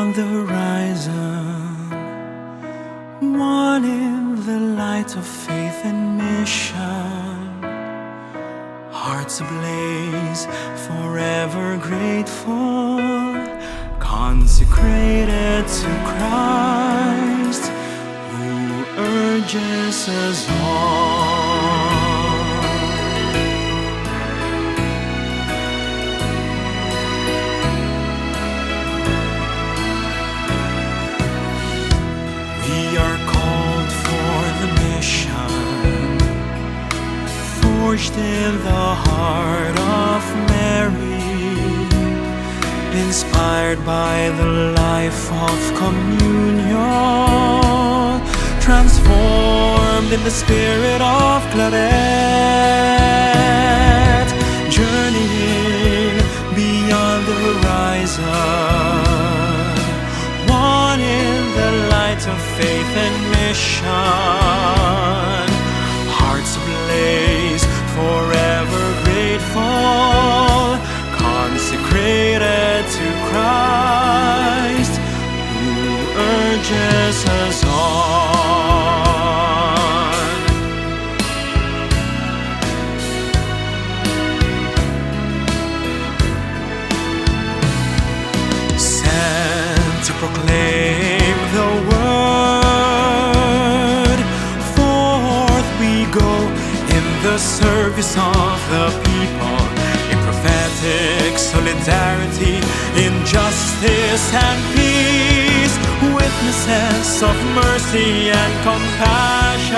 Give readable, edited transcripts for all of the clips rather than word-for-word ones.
beyond the horizon, one in the light of faith and mission, hearts ablaze, forever grateful, consecrated to Christ, who urges us on. We are called for the mission, forged in the heart of Mary, inspired by the life of communion, transformed in the spirit of Claret, journeying beyond the horizon, one in the light of faith and mission, hearts ablaze, forever grateful, consecrated to Christ, who urges us on. Sent to proclaim the word, forth we go in the service of the people, in prophetic solidarity, in justice and peace, witnesses of mercy and compassion,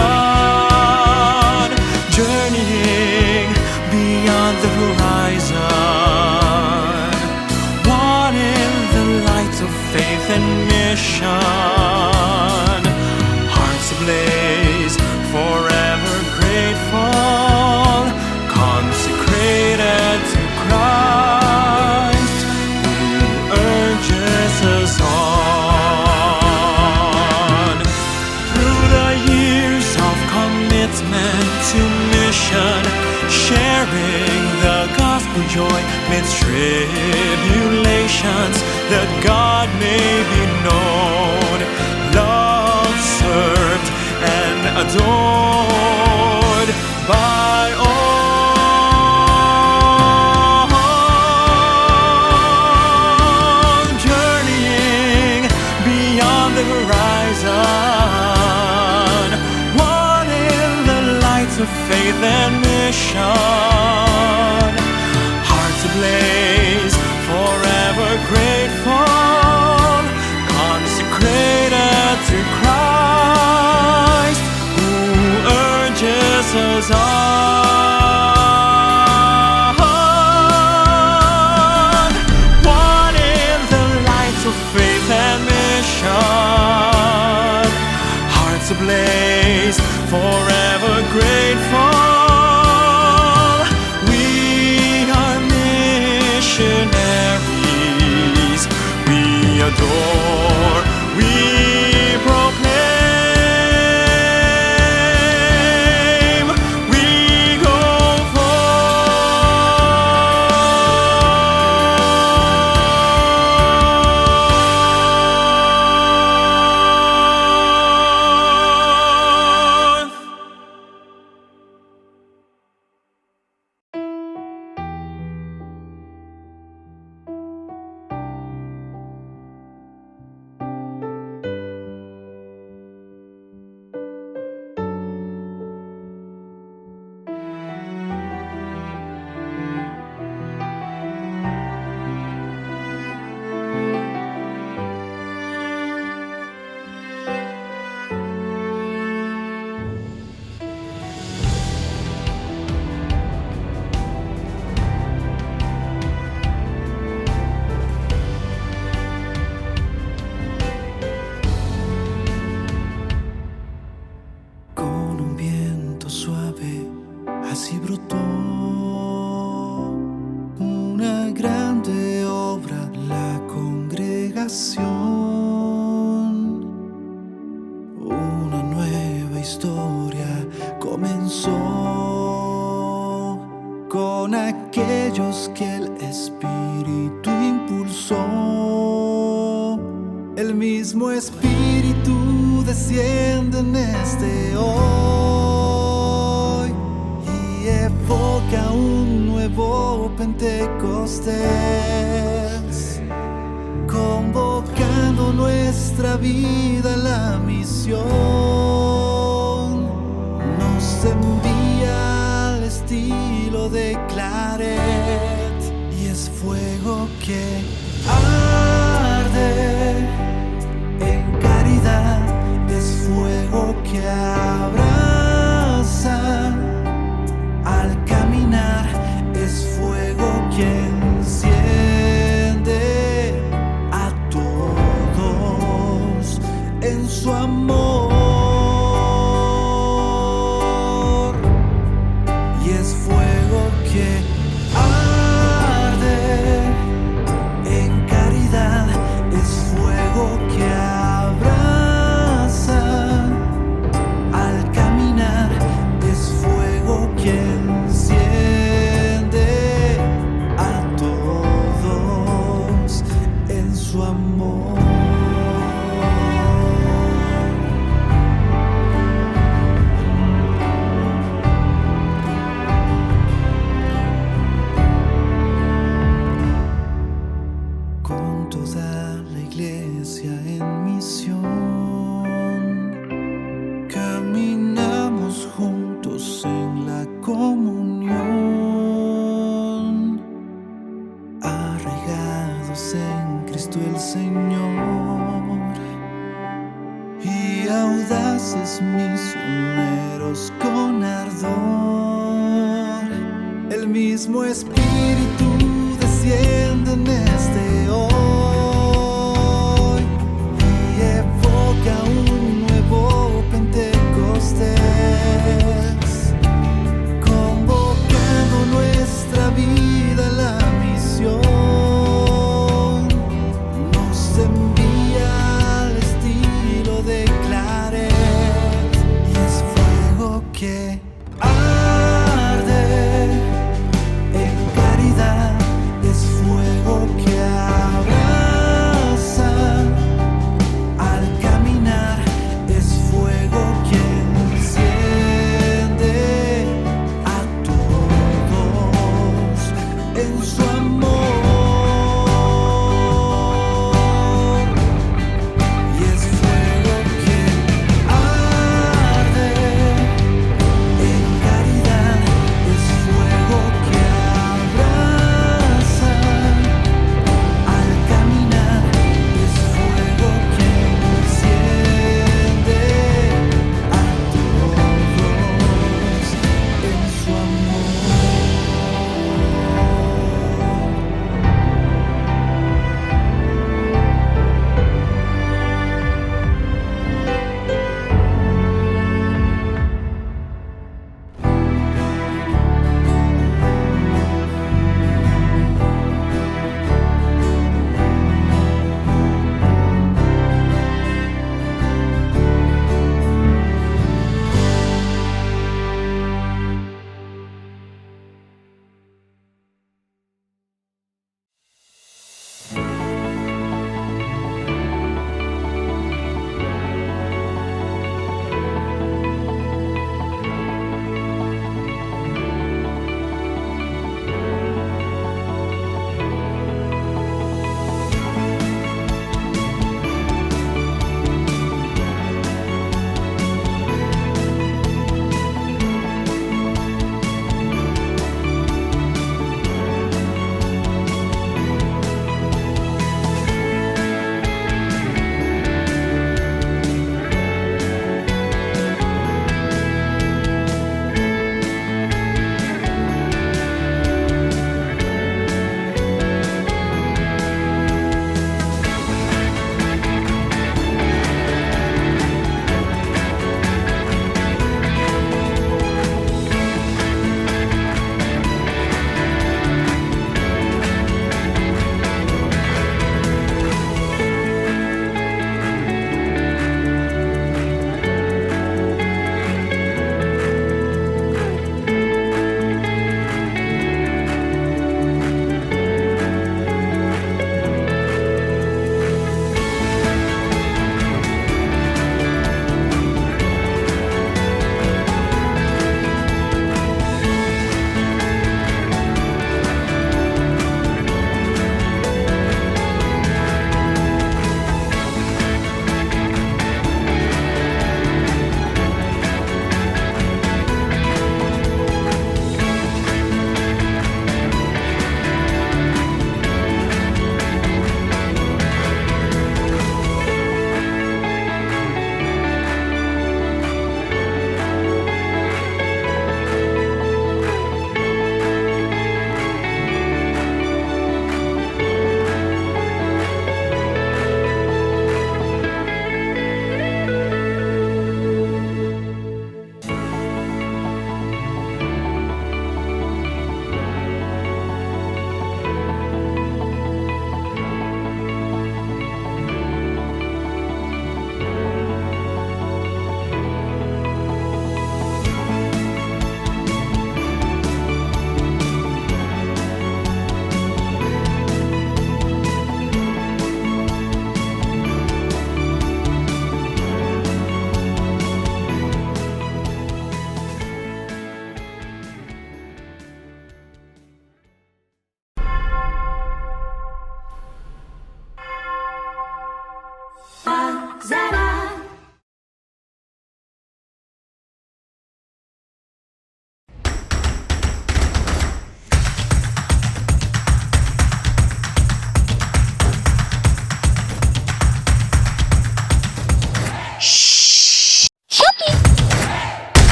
journeying beyond the horizon, one in the light of faith and mission, hearts ablaze, forever grateful, consecrated to Christ, who urges us on. Through the years of commitment to mission, sharing the gospel joy midst tribulations, that God may be known, loved, served, and adored by all, journeying beyond the horizon, one in the light of faith and mission, hearts ablaze, forever grateful, consecrated to Christ, who urges us on. One in the light of faith and mission, hearts ablaze, forever grateful. We are missionaries. We adore, we proclaim, we go forth. Así brotó una grande obra, la congregación, una nueva historia comenzó con aquellos que el Espíritu impulsó. mismo Espíritu desciende en este hoy y evoca un nuevo Pentecostés, convocando nuestra vida a la misión. Nos envía al estilo de Claret y es fuego que arde en caridad, es fuego que abraza al caminar, es fuego que enciende a todos en su amor, y es fuego que arde en caridad, es fuego que abraza al caminar, es fuego que enciende a todos en su amor. Con toda la iglesia en misión, caminamos juntos en la comunión, arraigados en Cristo el Señor y audaces misioneros con ardor. El mismo Espíritu desciende en este hoy y evoca un nuevo Pentecostés, convocando nuestra vida a la misión. Nos envía al estilo de Claret y es fuego que arde en caridad,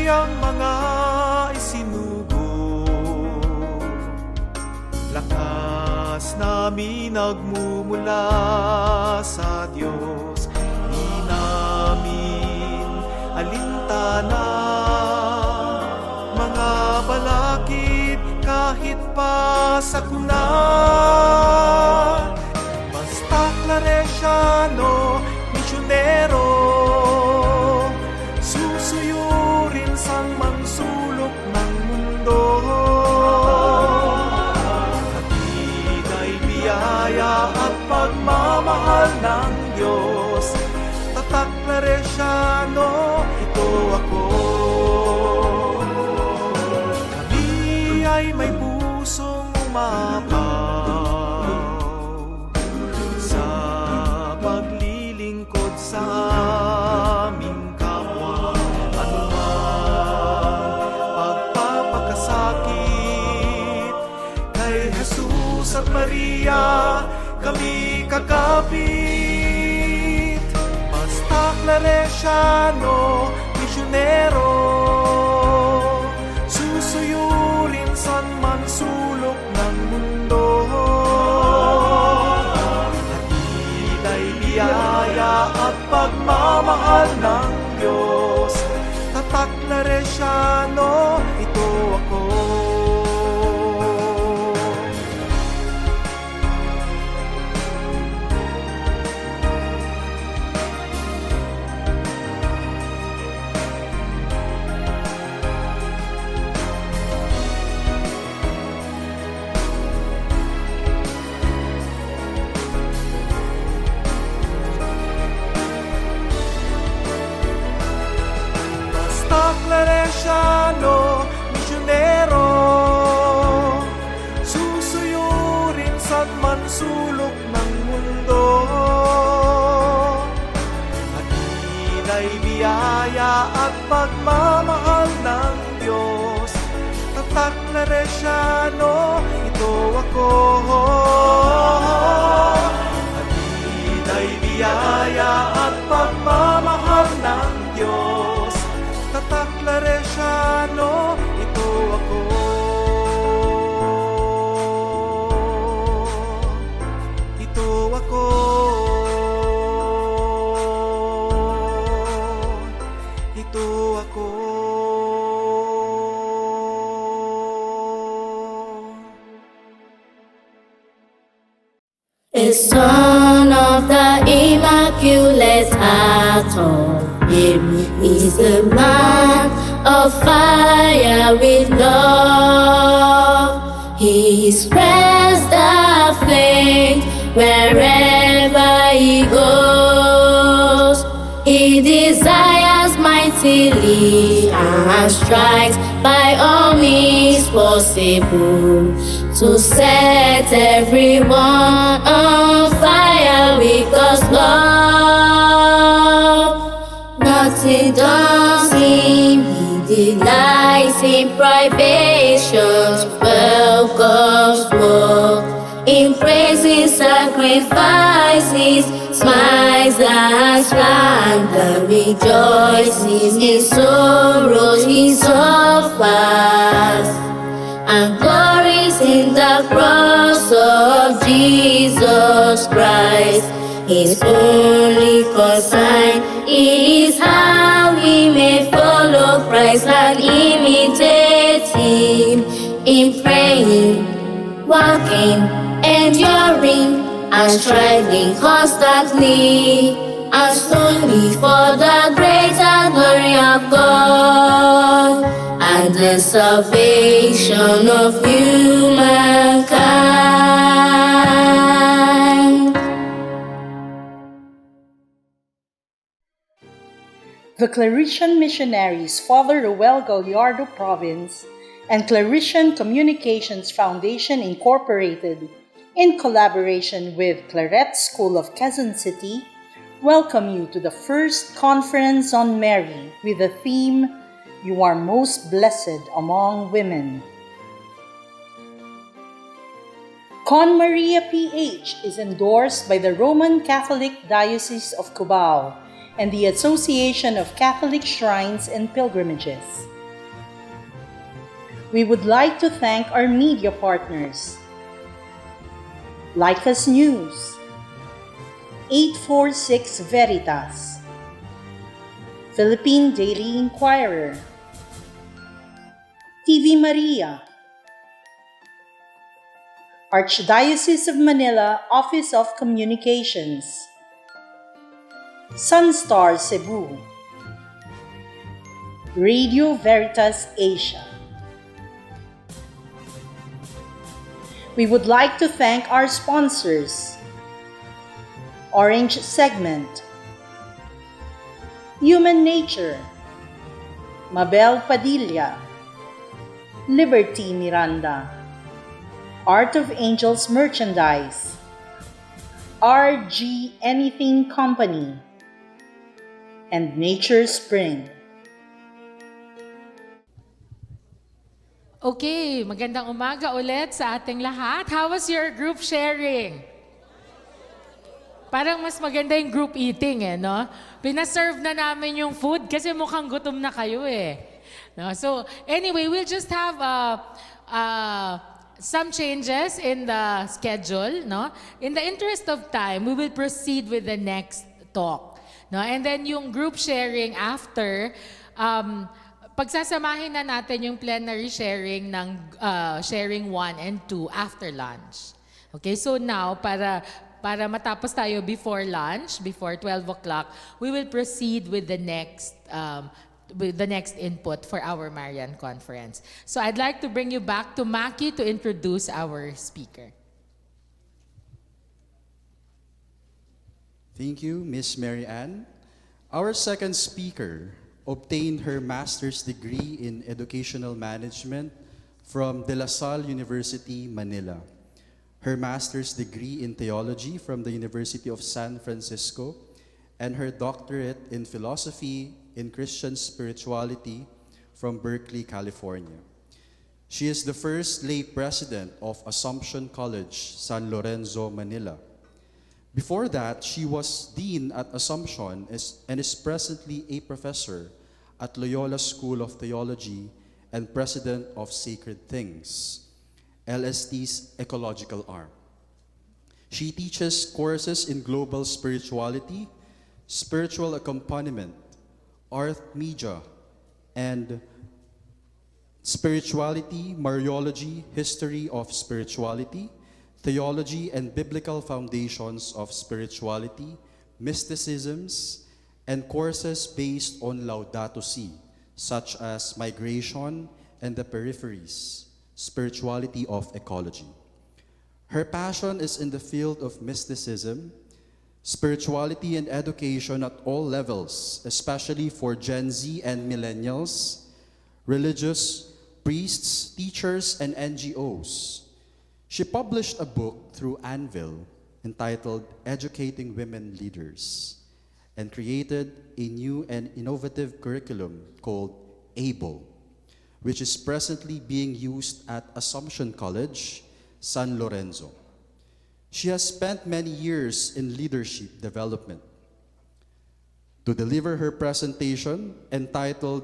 ang mga isinugo. Lakas namin nagmumula sa Diyos, di namin alintana. Mga balakid kahit pa sakuna, basta Claresiano, misyonero, susuyurin sang mansulok ng mundo. Hatid ay biyaya at pagmamahal ng Diyos. Tatak Claresiano, ito ako. Kami ay may pusong umapaw sa paglilingkod sa aming kapwa. Anumang pagpapakasakit, kay Jesus at Maria kami kakapit. Basta Claresiano, misyonero, susuyurin san man sulok ng mundo. Hatid ay biyaya at pagmamahal ng Diyos. Tatak Claresiano, ito ako. Claresiano, misyonero, susuyurin sa mansulok ng mundo. Hatid ay biyaya at pagmamahal ng Diyos. Tatak Claresiano, ito ako. Hatid ay biyaya at pagmamahal ng Diyos. Tatak Claresiano, ito ako. Ito ako. Ito ako. A son of the Immaculate Heart of Him is the man of fire with love. He spreads the flame wherever he goes. He desires mightily and strikes by all means possible to set everyone on fire with God's love. Nothing daunts him, he delights in privations, welcomes work in praises, sacrifices, smiles and splendor, rejoices in sorrows he suffers, and glories in the cross of Jesus Christ. His only concern is how we may follow Christ and imitate Him in praying, walking, enduring, and striving constantly and solely for the greater glory of God and the salvation of humankind. The Claretian missionaries Father Roel Gallardo Province and Claretian Communications Foundation Incorporated, in collaboration with Claret School of Quezon City, welcome you to the first Conference on Mary with the theme, You Are Most Blessed Among Women. Con Maria PH is endorsed by the Roman Catholic Diocese of Cubao and the Association of Catholic Shrines and Pilgrimages. We would like to thank our media partners: Like Us News, 846 Veritas, Philippine Daily Inquirer, TV Maria, Archdiocese of Manila Office of Communications, Sunstar Cebu, Radio Veritas Asia. We would like to thank our sponsors: Orange Segment, Human Nature, Mabel Padilla, Liberty Miranda, Art of Angels Merchandise, RG Anything Company, and Nature Spring. Okay, magandang umaga ulit sa ating lahat. How was your group sharing? Parang mas maganda yung group eating no? Pinaserve na namin yung food kasi mukhang gutom na kayo No? So anyway, we'll just have some changes in the schedule. No? In the interest of time, we will proceed with the next talk. No? And then yung group sharing after, pagsasamahin na natin yung plenary sharing ng sharing 1 and 2 after lunch. Okay, so now para matapos tayo before lunch, before 12 o'clock, we will proceed with the next input for our Marian Conference. So I'd like to bring you back to Maki to introduce our speaker. Thank you, Miss Mary Ann. Our second speaker obtained her master's degree in educational management from De La Salle University, Manila, her master's degree in theology from the University of San Francisco, and her doctorate in philosophy in Christian spirituality from Berkeley, California. She is the first lay president of Assumption College, San Lorenzo, Manila. Before that, she was dean at Assumption and is presently a professor at Loyola School of Theology and president of Sacred Things, LST's ecological arm. She teaches courses in global spirituality, spiritual accompaniment, art media, and spirituality, Mariology, history of spirituality, theology and biblical foundations of spirituality, mysticisms, and courses based on Laudato Si, such as migration and the peripheries, spirituality of ecology. Her passion is in the field of mysticism, spirituality and education at all levels, especially for Gen Z and millennials, religious, priests, teachers, and NGOs. She published a book through Anvil entitled Educating Women Leaders and created a new and innovative curriculum called ABLE, which is presently being used at Assumption College, San Lorenzo. She has spent many years in leadership development. To deliver her presentation entitled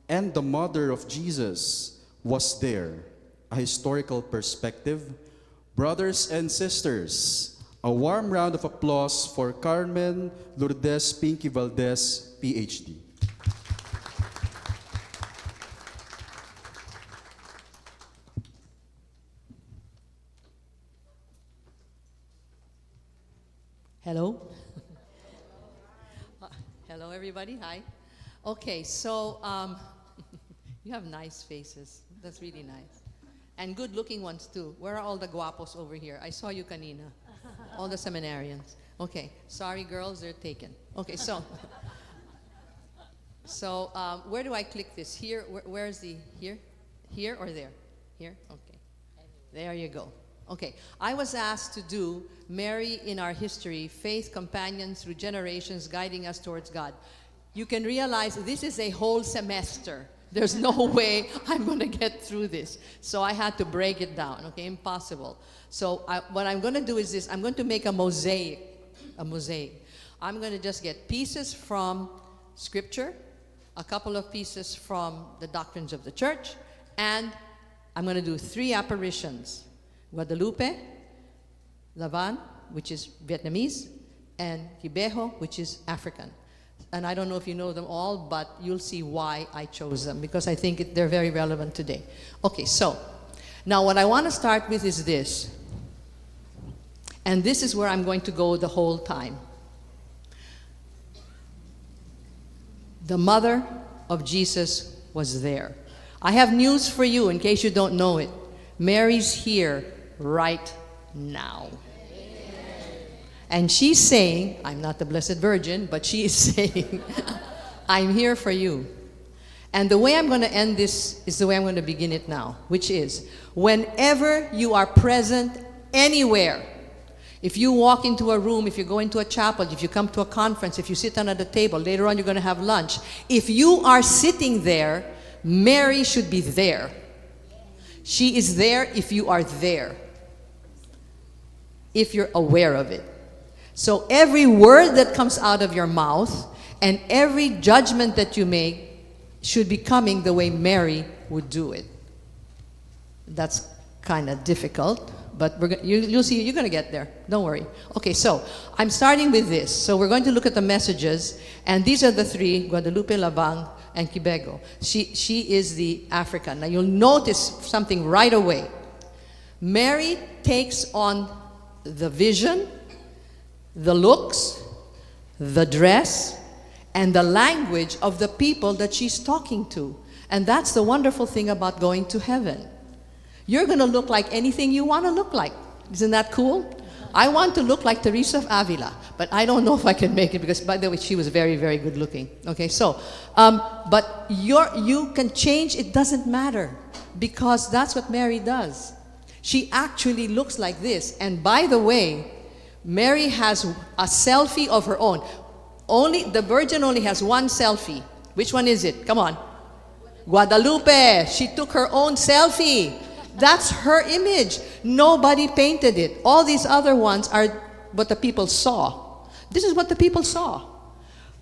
"And the Mother of Jesus Was There, a Historical Perspective," brothers and sisters, a warm round of applause for Carmen Lourdes Pinky Valdez, PhD. Hello. Hello, everybody. Hi. Okay, so you have nice faces. That's really nice. And good-looking ones, too. Where are all the guapos over here? I saw you kanina. All the seminarians. Okay, sorry, girls, they're taken. Okay, so... where do I click this? Here? Where's the... Here? Here or there? Here? Okay. There you go. Okay, I was asked to do Mary in Our History, Faith Companion Through Generations Guiding Us Towards God. You can realize this is a whole semester. There's no way I'm going to get through this. So I had to break it down, okay, impossible. So what I'm going to do is this, I'm going to make a mosaic. I'm going to just get pieces from Scripture, a couple of pieces from the doctrines of the church, and I'm going to do 3 apparitions. Guadalupe, Lavan, which is Vietnamese, and Kibeho, which is African. And I don't know if you know them all, but you'll see why I chose them, because I think they're very relevant today. Okay, so now what I want to start with is this. And this is where I'm going to go the whole time. The mother of Jesus was there. I have news for you in case you don't know it. Mary's here right now. And she's saying, I'm not the Blessed Virgin, but she is saying, I'm here for you. And the way I'm going to end this is the way I'm going to begin it now, which is, whenever you are present anywhere, if you walk into a room, if you go into a chapel, if you come to a conference, if you sit down at a table, later on you're going to have lunch, if you are sitting there, Mary should be there. She is there if you are there, if you're aware of it. So every word that comes out of your mouth and every judgment that you make should be coming the way Mary would do it. That's kind of difficult, but you'll see, you're going to get there. Don't worry. Okay, so I'm starting with this. So we're going to look at the messages, and these are the 3, Guadalupe, Labang, and Kibego. She is the African. Now you'll notice something right away. Mary takes on the vision, the looks, the dress, and the language of the people that she's talking to. And that's the wonderful thing about going to heaven. You're going to look like anything you want to look like. Isn't that cool? I want to look like Teresa of Avila, but I don't know if I can make it because, by the way, she was very, very good looking. Okay, so, but you can change, it doesn't matter, because that's what Mary does. She actually looks like this. And by the way, Mary has a selfie of her own. The Virgin only has one selfie. Which one is it? Come on. Guadalupe. She took her own selfie. That's her image. Nobody painted it. All these other ones are what the people saw. This is what the people saw.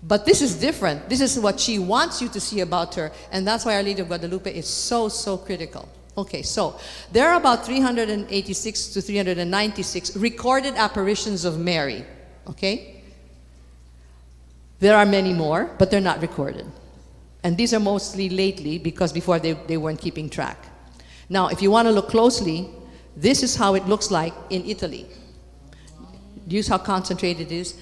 But this is different. This is what she wants you to see about her. And that's why Our Lady of Guadalupe is so, so critical. Okay, so there are about 386 to 396 recorded apparitions of Mary, okay? There are many more, but they're not recorded. And these are mostly lately, because before they weren't keeping track. Now, if you want to look closely, this is how it looks like in Italy. Use how concentrated it is.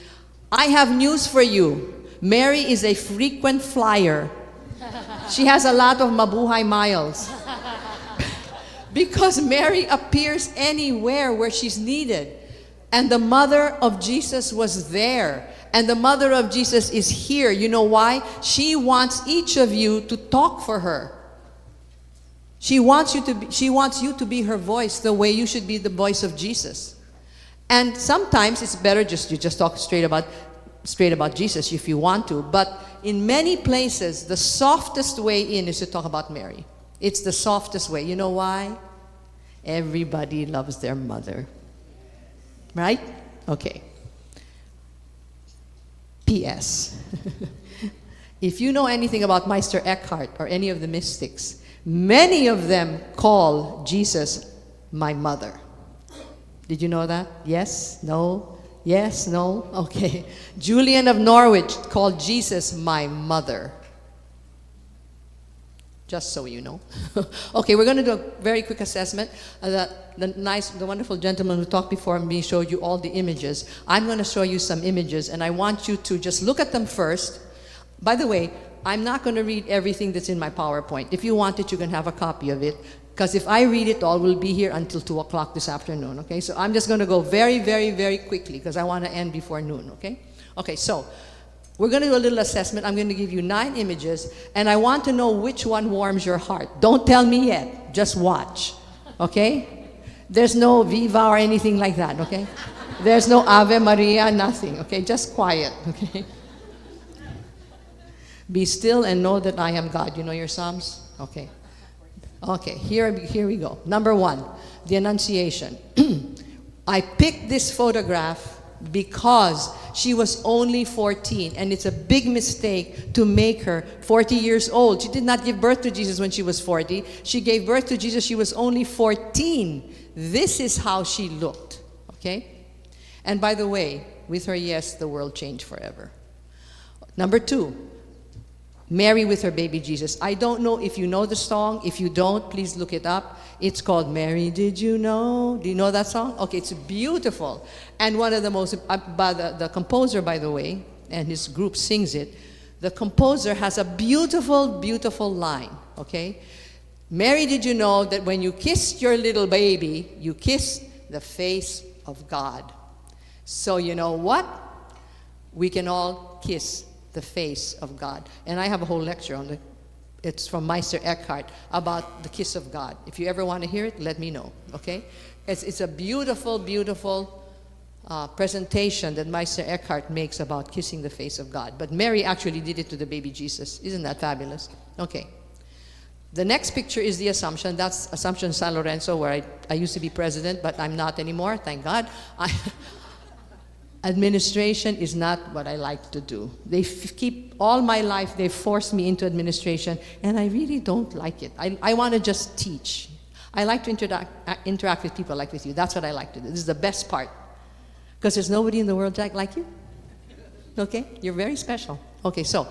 I have news for you. Mary is a frequent flyer. She has a lot of mabuhay miles. Because Mary appears anywhere where she's needed. And the mother of Jesus was there. And the mother of Jesus is here. You know why? She wants each of you to talk for her. She wants you to be her voice the way you should be the voice of Jesus. And sometimes it's better you just talk straight about Jesus if you want to. But in many places, the softest way in is to talk about Mary. It's the softest way. You know why? Everybody loves their mother. Right? Okay. P.S. If you know anything about Meister Eckhart or any of the mystics, many of them call Jesus my mother. Did you know that? Yes? No? Yes? No? Okay. Julian of Norwich called Jesus my mother. Just so you know. Okay, we're going to do a very quick assessment. The wonderful gentleman who talked before me showed you all the images. I'm going to show you some images, and I want you to just look at them first. By the way, I'm not going to read everything that's in my PowerPoint. If you want it, you can have a copy of it. Because if I read it all, we'll be here until 2 o'clock this afternoon, okay? So I'm just going to go very, very, very quickly because I want to end before noon, okay? Okay, so we're going to do a little assessment. I'm going to give you 9 images, and I want to know which one warms your heart. Don't tell me yet. Just watch, okay? There's no Viva or anything like that, okay? There's no Ave Maria, nothing, okay? Just quiet, okay? Be still and know that I am God. You know your Psalms? Okay. Okay, here we go. Number 1, the Annunciation. I picked this photograph because she was only 14, and it's a big mistake to make her 40 years old. She did not give birth to Jesus when she was 40. She gave birth to Jesus, she was only 14. This is how she looked, okay? And by the way, with her, yes, the world changed forever. Number 2, Mary with her baby Jesus. I don't know if you know the song. If you don't, please look it up. It's called Mary, Did You Know? Do you know that song? Okay, it's beautiful. And one of the most, the composer, by the way, and his group sings it, the composer has a beautiful, beautiful line, okay? Mary, did you know that when you kissed your little baby, you kissed the face of God? So you know what? We can all kiss the face of God. And I have a whole lecture on it's from Meister Eckhart about the kiss of God. If you ever want to hear it, let me know, okay? It's a beautiful, beautiful presentation that Meister Eckhart makes about kissing the face of God. But Mary actually did it to the baby Jesus. Isn't that fabulous? Okay. The next picture is the Assumption. That's Assumption San Lorenzo, where I used to be president, but I'm not anymore, thank God. Administration is not what I like to do. All my life, they forced me into administration, and I really don't like it. I want to just teach. I like to interact with people like with you. That's what I like to do. This is the best part. Because there's nobody in the world like you. Okay? You're very special. Okay, so,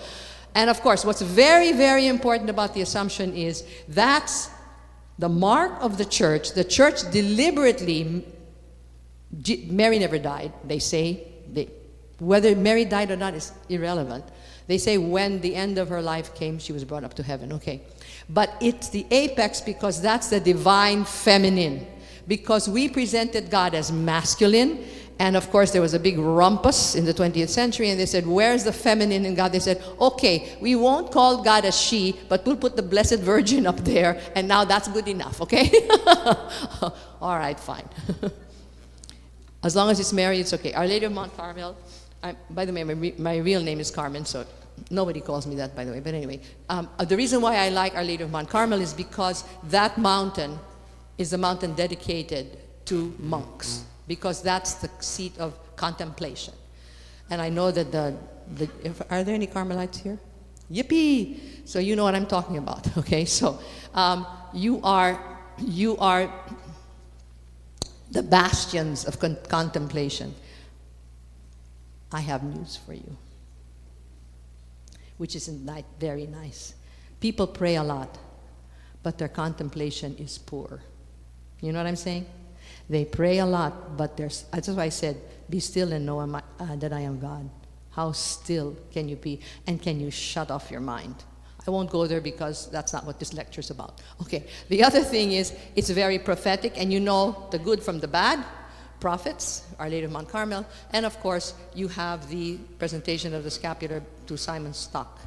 and of course, what's very, very important about the Assumption is that's the mark of the church. The church deliberately, Mary never died, they say. Whether Mary died or not is irrelevant. They say when the end of her life came, she was brought up to heaven, okay. But it's the apex because that's the divine feminine. Because we presented God as masculine, and of course there was a big rumpus in the 20th century, and they said, where's the feminine in God? They said, okay, we won't call God a she, but we'll put the Blessed Virgin up there, and now that's good enough, okay? All right, fine. As long as it's Mary, it's okay. Our Lady of Mount Carmel, by the way, my real name is Carmen, so nobody calls me that, by the way. But anyway, the reason why I like Our Lady of Mount Carmel is because that mountain is a mountain dedicated to monks, because that's the seat of contemplation. And I know that are there any Carmelites here? Yippee! So you know what I'm talking about, okay? So you are the bastions of contemplation. I have news for you, which isn't very nice. People pray a lot, but their contemplation is poor. You know what I'm saying? They pray a lot, but that's why I said, be still and know that I am God. How still can you be? And can you shut off your mind? I won't go there because that's not what this lecture is about. Okay, the other thing is, it's very prophetic, and you know the good from the bad. Prophets, Our Lady of Mount Carmel, and of course, you have the presentation of the scapular to Simon Stock.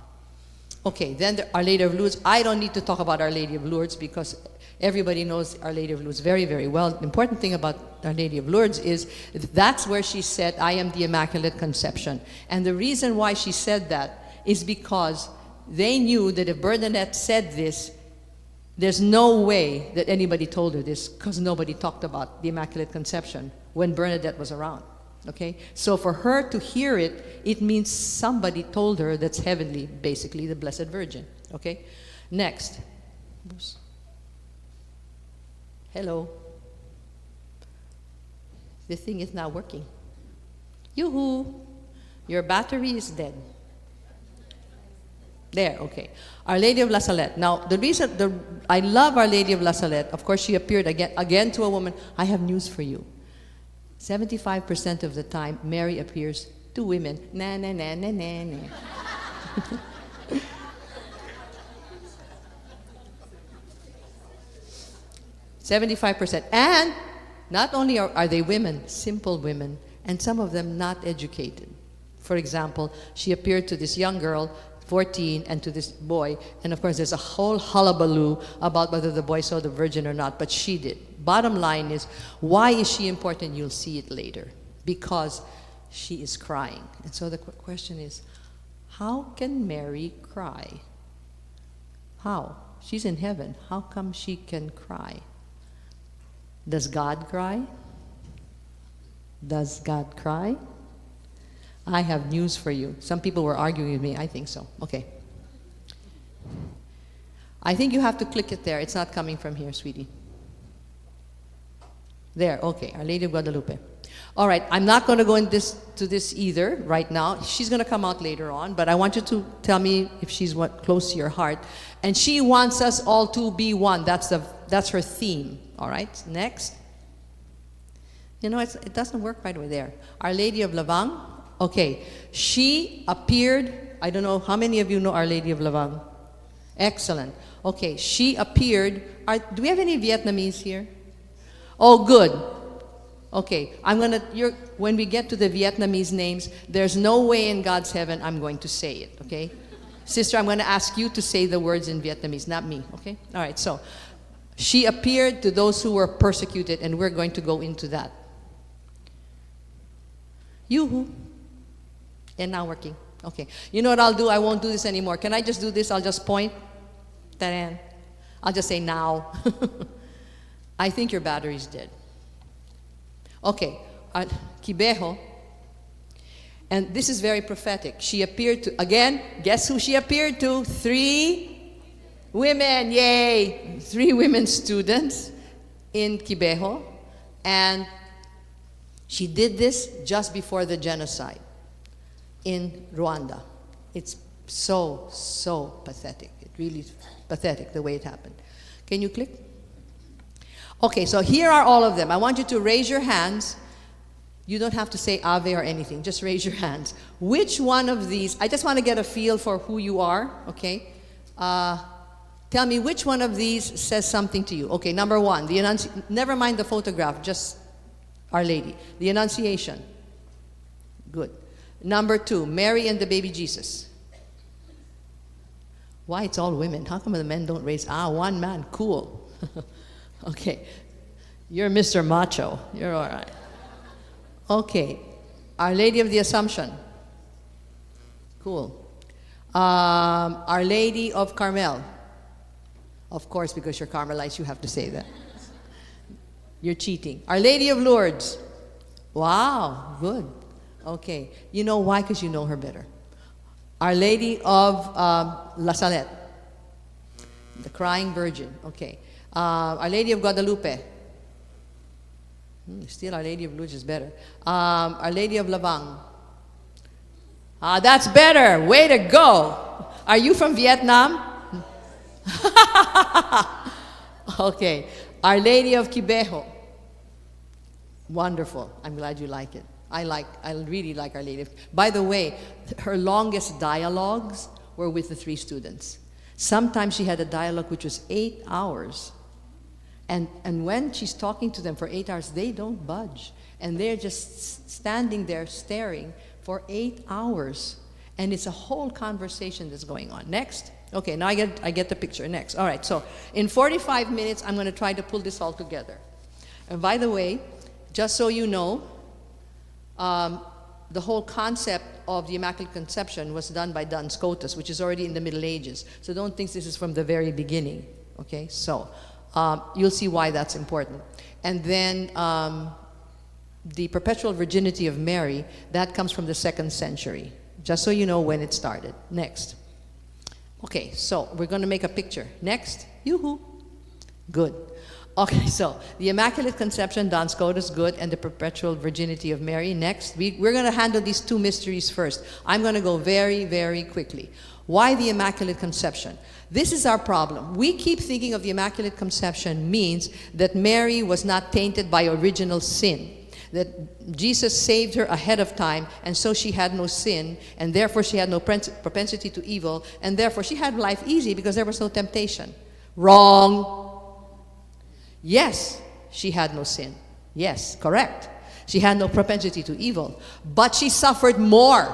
Okay, then Our Lady of Lourdes. I don't need to talk about Our Lady of Lourdes because everybody knows Our Lady of Lourdes very, very well. The important thing about Our Lady of Lourdes is that's where she said, I am the Immaculate Conception. And the reason why she said that is because they knew that if Bernadette said this, there's no way that anybody told her this, because nobody talked about the Immaculate Conception when Bernadette was around, okay? So for her to hear it, it means somebody told her that's heavenly, basically the Blessed Virgin, okay? Next. Hello. The thing is not working. Yoo-hoo! Your battery is dead. There, okay. Our Lady of La Salette. Now, the reason I love Our Lady of La Salette, of course, she appeared again to a woman. I have news for you. 75% of the time, Mary appears to women. Na na na na na na. 75%. And not only are they women, simple women, and some of them not educated. For example, she appeared to this young girl, 14, and to this boy, and of course there's a whole hullabaloo about whether the boy saw the Virgin or not, but she did. Bottom line is, why is she important? You'll see it later. Because she is crying. And so the question is, how can Mary cry? How? She's in heaven. How come she can cry? Does God cry? Does God cry? I have news for you. Some people were arguing with me. I think so. Okay. I think you have to click it there. It's not coming from here, sweetie. There, okay. Our Lady of Guadalupe. All right, I'm not going to go into this either right now. She's going to come out later on, but I want you to tell me if she's close to your heart. And she wants us all to be one. That's her theme. All right, next. You know, it doesn't work right away there. Our Lady of Lavang. Okay, she appeared. I don't know how many of you know Our Lady of Lavang. Excellent. Okay, she appeared. Do we have any Vietnamese here? Oh, good. Okay, when we get to the Vietnamese names, there's no way in God's heaven I'm going to say it, okay? Sister, I'm going to ask you to say the words in Vietnamese, not me, okay? All right, so she appeared to those who were persecuted, and we're going to go into that. Yoo-hoo. And now working. Okay, you know what I'll do? I won't do this anymore. Can I just do this? I'll just point. Ta-da. I'll just say now. I think your battery's dead. Okay, Kibeho, and this is very prophetic. She appeared to, again, guess who she appeared to? 3 women, yay! 3 women students in Kibeho, and she did this just before the genocide in Rwanda. It's so pathetic. It really is pathetic the way it happened. Can you click? Okay, so here are all of them. I want you to raise your hands. You don't have to say Ave or anything. Just raise your hands. Which one of these, I just want to get a feel for who you are, okay? Tell me which one of these says something to you. Okay, number 1, never mind the photograph, just Our Lady. The Annunciation. Good. Number 2, Mary and the baby Jesus. Why, it's all women. How come the men don't raise? One man, cool. Okay, you're Mr. Macho. You're all right. Okay, Our Lady of the Assumption. Cool. Our Lady of Carmel. Of course, because you're Carmelites, you have to say that. You're cheating. Our Lady of Lourdes. Wow, good. Okay, you know why? Because you know her better. Our Lady of La Salette. The Crying Virgin. Okay. Our Lady of Guadalupe. Still Our Lady of Lourdes is better. Our Lady of Lavang. That's better. Way to go. Are you from Vietnam? Okay. Our Lady of Kibeho. Wonderful. I'm glad you like it. I really like Our Lady of... By the way, her longest dialogues were with the 3 students. Sometimes she had a dialogue which was 8 hours. And when she's talking to them for 8 hours, they don't budge. And they're just standing there staring for 8 hours. And it's a whole conversation that's going on. Next. Okay, now I get the picture. Next. All right, so in 45 minutes, I'm going to try to pull this all together. And by the way, just so you know, the whole concept of the Immaculate Conception was done by Duns Scotus, which is already in the Middle Ages. So don't think this is from the very beginning. Okay, so... you'll see why that's important. And then the perpetual virginity of Mary, that comes from the 2nd century, just so you know when it started. Next. Okay, so we're going to make a picture. Next. Yoo-hoo. Good. Okay, so the Immaculate Conception, Duns Scotus, good, and the perpetual virginity of Mary. Next. We're going to handle these 2 mysteries first. I'm going to go very, very quickly. Why the Immaculate Conception? This is our problem. We keep thinking of the Immaculate Conception means that Mary was not tainted by original sin, that Jesus saved her ahead of time, and so she had no sin, and therefore she had no propensity to evil, and therefore she had life easy because there was no temptation. Wrong. Yes, she had no sin. Yes, correct. She had no propensity to evil, but she suffered more.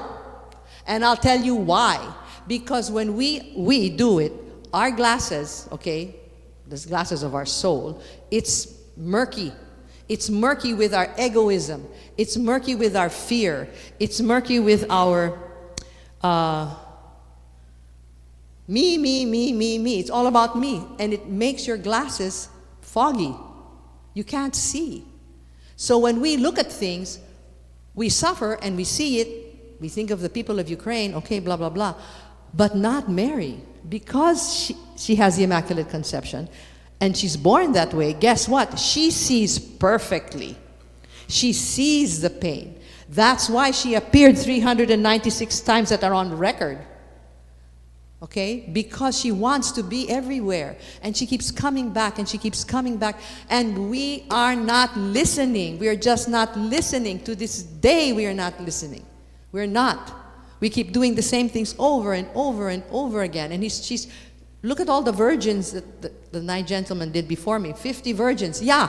And I'll tell you why. Because when we do it, our glasses, okay, the glasses of our soul, it's murky. It's murky with our egoism. It's murky with our fear. It's murky with our me. It's all about me. And it makes your glasses foggy. You can't see. So when we look at things, We suffer and we see it. We think of the people of Ukraine, okay, blah, blah, blah. But not Mary. Because she has the Immaculate Conception and she's born that way, guess what? She sees perfectly. She sees the pain. That's why she appeared 396 times that are on record. Okay? Because she wants to be everywhere. And she keeps coming back and she keeps coming back. And we are not listening. We are just not listening. To this day, we are not listening. We're not. We keep doing the same things over and over and over again. And she's, look at all the virgins that the 9 gentlemen did before me. 50 virgins. Yeah,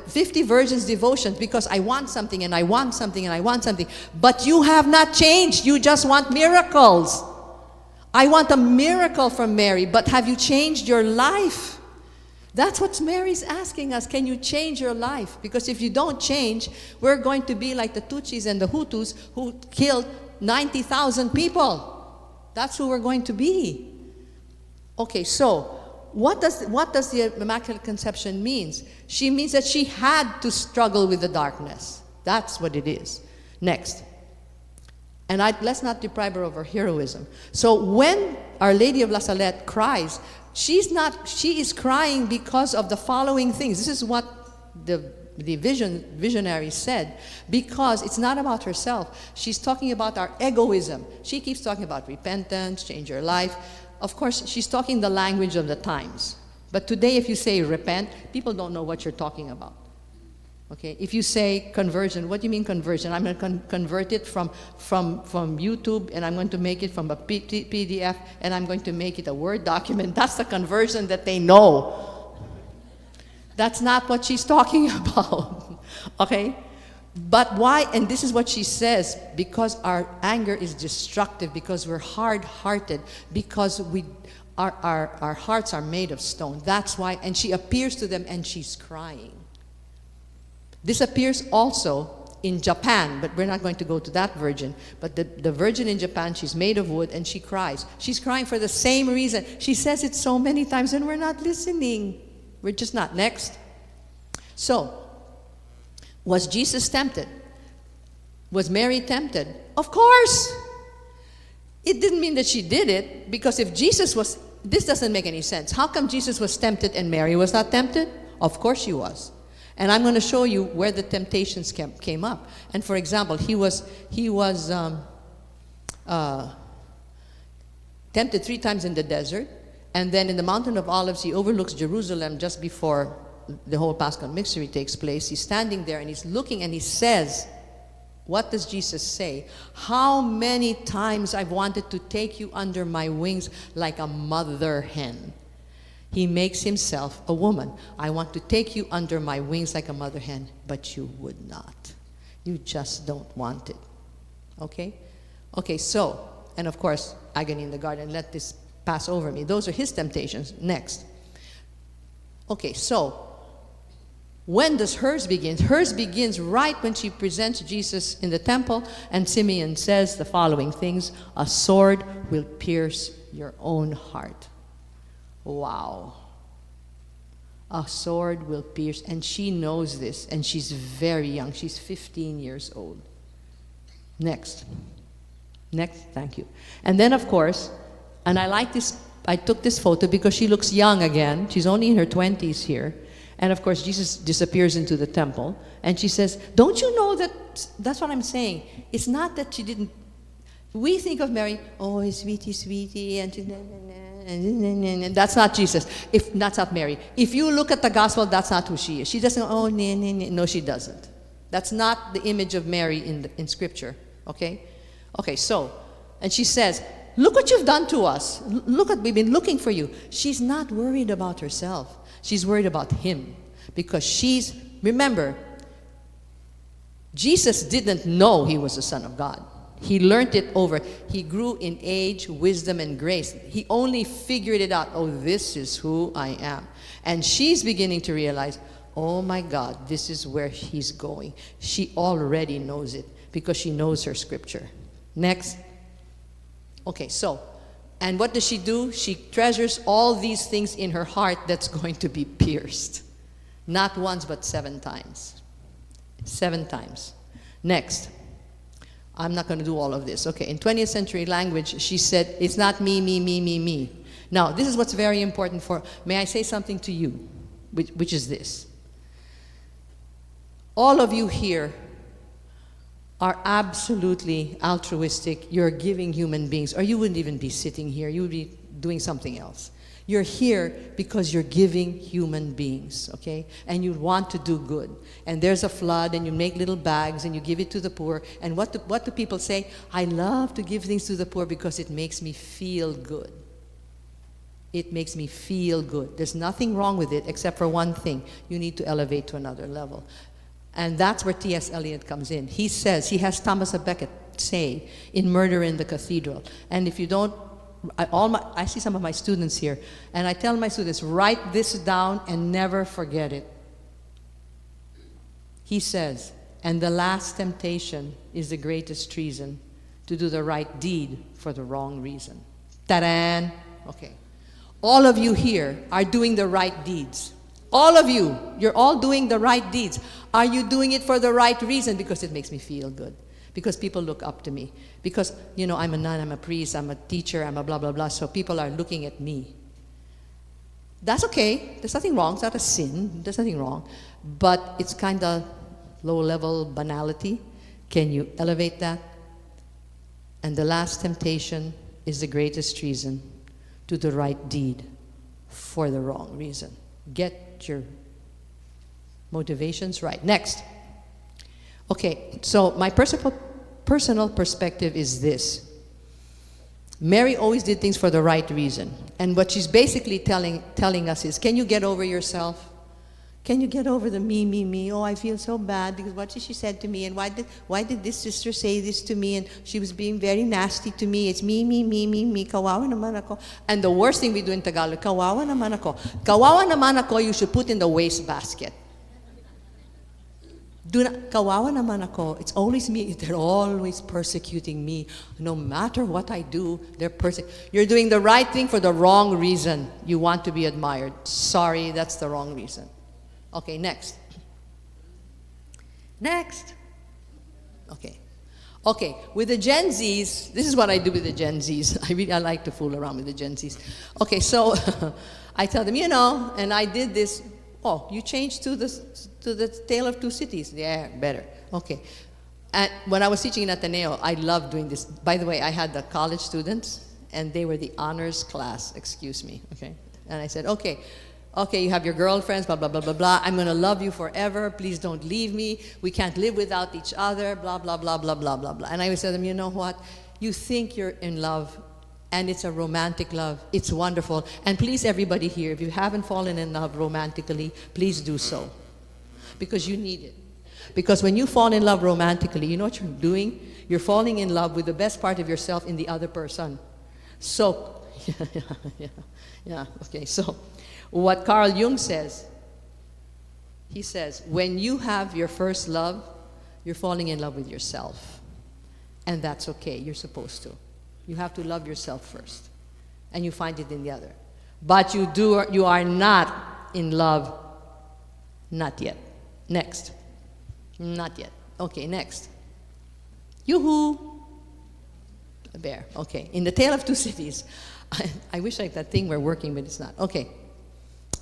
50 virgins devotions because I want something and I want something and I want something. But you have not changed. You just want miracles. I want a miracle from Mary, but have you changed your life? That's what Mary's asking us. Can you change your life? Because if you don't change, we're going to be like the Tutsis and the Hutus who killed 90,000 people. That's who we're going to be. Okay, so what does the Immaculate Conception means? She means that she had to struggle with the darkness. That's what it is. Next. And let's not deprive her of her heroism. So when Our Lady of La Salette cries, she is crying because of the following things. This is what the visionary said, because it's not about herself. She's talking about our egoism. She keeps talking about repentance, change your life. Of course, she's talking the language of the times. But today, if you say repent, people don't know what you're talking about. Okay, if you say conversion, what do you mean conversion? I'm going to convert it from YouTube, and I'm going to make it from a PDF, and I'm going to make it a Word document. That's the conversion that they know. That's not what she's talking about. Okay? But why? And this is what she says, because our anger is destructive, because we're hard-hearted, because our hearts are made of stone. That's why. And she appears to them and she's crying. This appears also in Japan, but we're not going to go to that virgin. But the virgin in Japan, she's made of wood and she cries. She's crying for the same reason. She says it so many times and we're not listening. We're just not. Next. So, was Jesus tempted? Was Mary tempted? Of course. It didn't mean that she did it, because if Jesus was, this doesn't make any sense. How come Jesus was tempted and Mary was not tempted? Of course she was. And I'm going to show you where the temptations came up. And for example, he was tempted 3 times in the desert, and then in the Mountain of Olives, he overlooks Jerusalem just before the whole Paschal mystery takes place. He's standing there and he's looking and he says, what does Jesus say? How many times I've wanted to take you under my wings like a mother hen. He makes himself a woman. I want to take you under my wings like a mother hen, but you would not. You just don't want it. Okay? Okay, so, and of course, agony in the garden, let this pass over me. Those are his temptations. Next. Okay, so, when does hers begin? Hers begins right when she presents Jesus in the temple, and Simeon says the following things: a sword will pierce your own heart. Wow. A sword will pierce, and she knows this, and she's very young. She's 15 years old. Next. Next, thank you. And then, of course, and I like this, I took this photo because she looks young again. She's only in her 20s here. And of course, Jesus disappears into the temple, and she says, don't you know that, that's what I'm saying. It's not that she didn't, we think of Mary, oh, sweetie, sweetie, and that's not Jesus. That's not Mary. If you look at the gospel, that's not who she is. She doesn't, oh, no, she doesn't. That's not the image of Mary in Scripture, okay? Okay, so, and she says, look what you've done to us. Look at, we've been looking for you. She's not worried about herself. She's worried about him, because remember, Jesus didn't know he was the Son of God. He learned it he grew in age, wisdom, and grace. He only figured it out. Oh, this is who I am. And she's beginning to realize, oh my God, this is where he's going. She already knows it because she knows her scripture. Next. Okay, so, and what does she do? She treasures all these things in her heart that's going to be pierced. Not once, but 7 times. 7 times. Next. I'm not going to do all of this. Okay, in 20th century language, she said, it's not me, me, me, me, me. Now, this is what's very important for, may I say something to you, which is this. All of you here are absolutely altruistic. You're giving human beings, or you wouldn't even be sitting here. You would be doing something else. You're here because you're giving human beings, okay? And you want to do good. And there's a flood, and you make little bags, and you give it to the poor. And what do people say? I love to give things to the poor because it makes me feel good. It makes me feel good. There's nothing wrong with it except for one thing. You need to elevate to another level. And that's where T.S. Eliot comes in. He says, he has Thomas à Becket say in Murder in the Cathedral. And if you don't, I see some of my students here, and I tell my students, write this down and never forget it. He says, and the last temptation is the greatest treason, to do the right deed for the wrong reason. Ta-da! Okay. All of you here are doing the right deeds. All of you, you're all doing the right deeds. Are you doing it for the right reason? Because it makes me feel good. Because people look up to me. Because, you know, I'm a nun, I'm a priest, I'm a teacher, I'm a blah, blah, blah, so people are looking at me. That's okay. There's nothing wrong. It's not a sin. There's nothing wrong. But it's kind of low-level banality. Can you elevate that? And the last temptation is the greatest treason, do the right deed for the wrong reason. Get your motivations right. Next. Okay, so my personal perspective is this. Mary always did things for the right reason. And what she's basically telling us is, can you get over yourself? Can you get over the me, me, me? Oh, I feel so bad because what she said to me, and why did this sister say this to me, and she was being very nasty to me. It's me, me, me, me, me, kawawa naman ako. And the worst thing we do in Tagalog, kawawa naman ako. Kawawa naman ako, you should put in the wastebasket. Do not, kawawa naman ako, it's always me, they're always persecuting me. No matter what I do, they're You're doing the right thing for the wrong reason. You want to be admired. Sorry, that's the wrong reason. Okay, next. Next. Okay. Okay, with the Gen Zs, this is what I do with the Gen Zs. I like to fool around with the Gen Zs. Okay, so I tell them, you know, and I did this. Oh, you changed to the Tale of Two Cities. Yeah, better. Okay. And when I was teaching in Ateneo, I loved doing this. By the way, I had the college students, and they were the honors class, excuse me, okay? And I said, okay, you have your girlfriends, blah, blah, blah, blah, blah. I'm going to love you forever. Please don't leave me. We can't live without each other, blah, blah, blah, blah, blah, blah, blah. And I would tell them, you know what? You think you're in love, and it's a romantic love. It's wonderful. And please, everybody here, if you haven't fallen in love romantically, please do so. Because you need it. Because when you fall in love romantically, you know what you're doing? You're falling in love with the best part of yourself in the other person. So, yeah, okay. So, what Carl Jung says, he says, when you have your first love, you're falling in love with yourself. And that's okay, you're supposed to. You have to love yourself first. And you find it in the other. But you are not in love, not yet. Next. Not yet. Okay, next. Yoo-hoo. A bear. Okay. In the Tale of Two Cities. I wish like that thing were working, but it's not. Okay.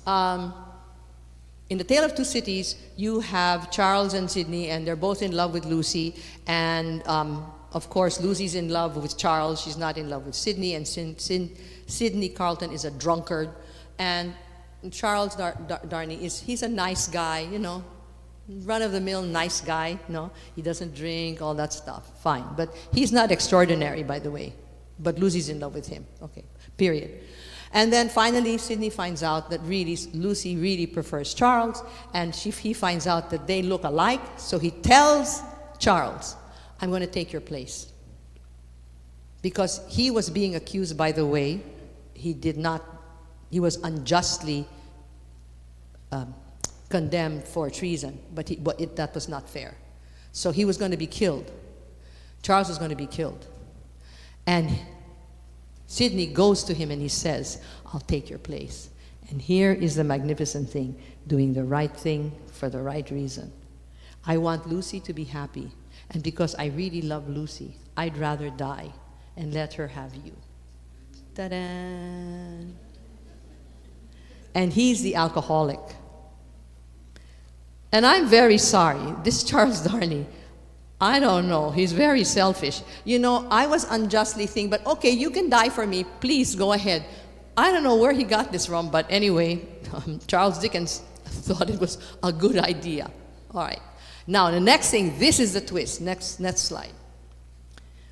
In the Tale of Two Cities, you have Charles and Sydney, and they're both in love with Lucy. And of course, Lucy's in love with Charles. She's not in love with Sydney. And Sydney Carlton is a drunkard. And Charles Darnay he's a nice guy, you know. Run-of-the-mill nice guy, no? He doesn't drink, all that stuff. Fine. But he's not extraordinary, by the way. But Lucy's in love with him. Okay, period. And then finally, Sydney finds out that really Lucy really prefers Charles, and he finds out that they look alike, so he tells Charles, I'm going to take your place. Because he was being accused, by the way, he was unjustly condemned for treason, but that was not fair. So he was going to be killed. Charles was going to be killed. And Sydney goes to him and he says, I'll take your place. And here is the magnificent thing, doing the right thing for the right reason. I want Lucy to be happy. And because I really love Lucy, I'd rather die and let her have you. Ta-da! And he's the alcoholic. And I'm very sorry. This Charles Darnay, I don't know. He's very selfish. You know, I was unjustly thinking, but okay, you can die for me. Please go ahead. I don't know where he got this from, but anyway, Charles Dickens thought it was a good idea. All right. Now, the next thing, this is the twist. Next slide.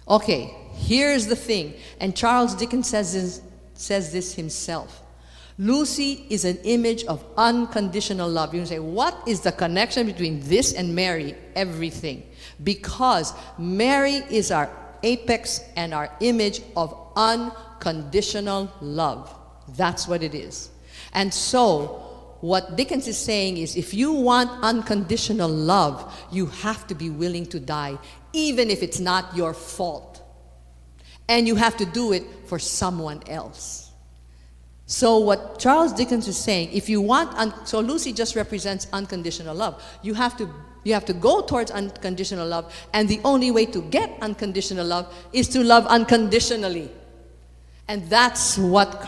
Okay, here's the thing. And Charles Dickens says this himself. Lucy is an image of unconditional love. You say, what is the connection between this and Mary? Everything. Because Mary is our apex and our image of unconditional love. That's what it is. And so, what Dickens is saying is, if you want unconditional love, you have to be willing to die, even if it's not your fault. And you have to do it for someone else. So what Charles Dickens is saying, if you want, so Lucy just represents unconditional love. You have to go towards unconditional love, and the only way to get unconditional love is to love unconditionally. And that's what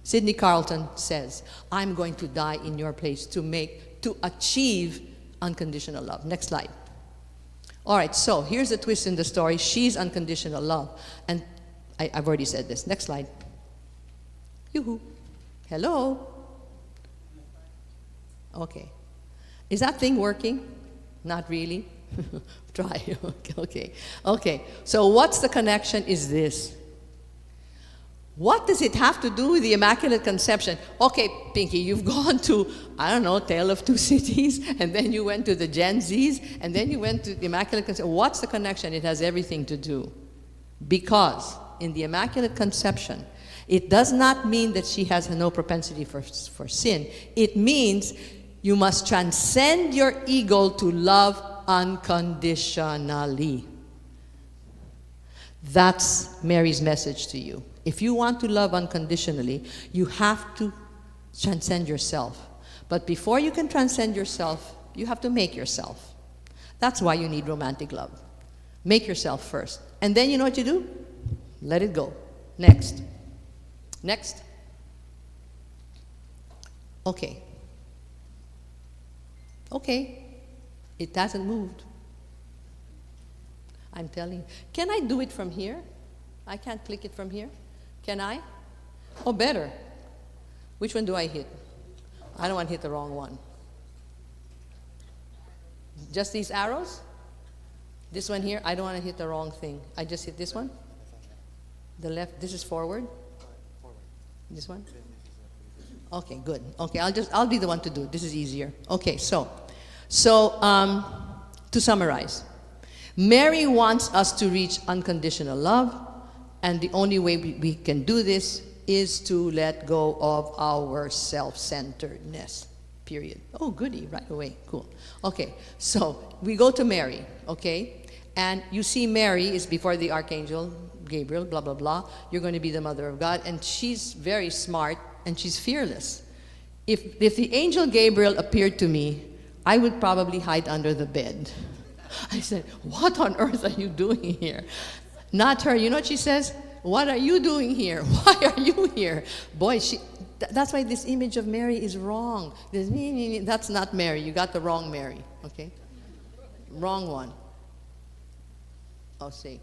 Sidney Carleton says. I'm going to die in your place to achieve unconditional love. Next slide. All right, so here's the twist in the story. She's unconditional love. And I've already said this. Next slide. Yoo-hoo. Hello? Okay. Is that thing working? Not really? Try. Okay. So what's the connection is this. What does it have to do with the Immaculate Conception? Okay, Pinky, you've gone to, I don't know, Tale of Two Cities, and then you went to the Gen Zs, and then you went to the Immaculate Conception. What's the connection? It has everything to do. Because in the Immaculate Conception, it does not mean that she has no propensity for sin. It means you must transcend your ego to love unconditionally. That's Mary's message to you. If you want to love unconditionally, you have to transcend yourself. But before you can transcend yourself, you have to make yourself. That's why you need romantic love. Make yourself first. And then you know what you do? Let it go. Next. Next. Okay. Okay. It hasn't moved. I'm telling you. Can I do it from here? I can't click it from here. Can I? Oh, better. Which one do I hit? I don't want to hit the wrong one. Just these arrows? This one here, I don't want to hit the wrong thing. I just hit this one? The left, this is forward? This one? Okay, good. Okay, I'll be the one to do it. This is easier. Okay, so to summarize, Mary wants us to reach unconditional love, and the only way we can do this is to let go of our self-centeredness, period. Oh, goody, right away, cool. Okay, so we go to Mary, okay? And you see Mary is before the Archangel Gabriel, blah, blah, blah. You're going to be the Mother of God, and she's very smart, and she's fearless. If the angel Gabriel appeared to me, I would probably hide under the bed. I said, what on earth are you doing here? Not her. You know what she says? What are you doing here? Why are you here? Boy, that's why this image of Mary is wrong. That's not Mary. You got the wrong Mary, okay? Wrong one. Oh, see.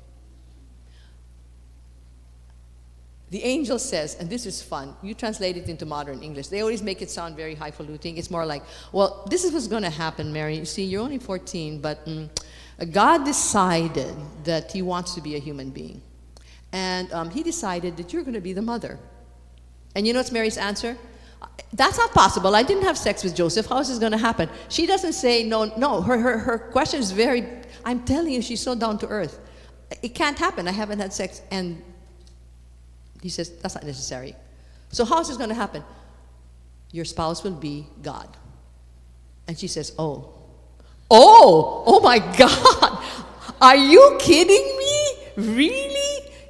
The angel says, and this is fun, you translate it into modern English. They always make it sound very highfalutin. It's more like, well, this is what's going to happen, Mary. You see, you're only 14, but God decided that he wants to be a human being. And he decided that you're going to be the mother. And you know what's Mary's answer? That's not possible. I didn't have sex with Joseph. How is this going to happen? She doesn't say no. Her question is very, I'm telling you, she's so down to earth. It can't happen. I haven't had sex. And he says, that's not necessary. So how is this going to happen? Your spouse will be God. And she says, oh my God. Are you kidding me? Really?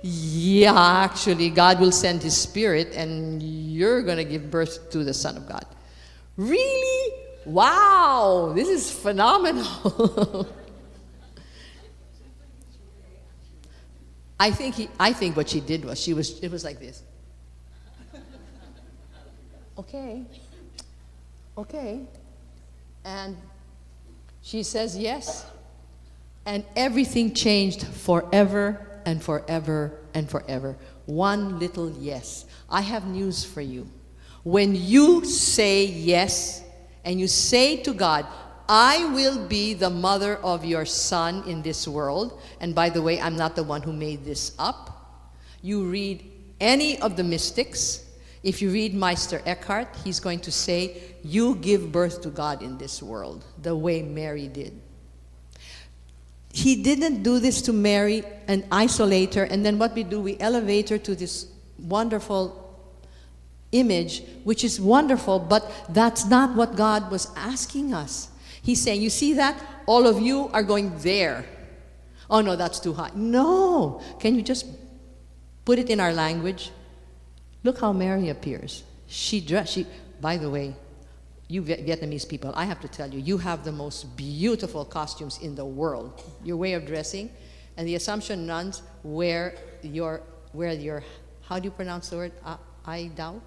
Yeah, actually, God will send his spirit and you're going to give birth to the Son of God. Really? Wow, this is phenomenal. I think what she did was it was like this. Okay. And she says yes. And everything changed forever and forever and forever. One little yes. I have news for you. When you say yes and you say to God, I will be the mother of your son in this world. And by the way, I'm not the one who made this up. You read any of the mystics. If you read Meister Eckhart, he's going to say, you give birth to God in this world, the way Mary did. He didn't do this to Mary and isolate her, and then what we do, we elevate her to this wonderful image, which is wonderful, but that's not what God was asking us. He's saying, you see that? All of you are going there. Oh no, that's too high. No! Can you just put it in our language? Look how Mary appears. By the way, you Vietnamese people, I have to tell you, you have the most beautiful costumes in the world. Your way of dressing, and the Assumption nuns wear your, how do you pronounce the word? I Dao?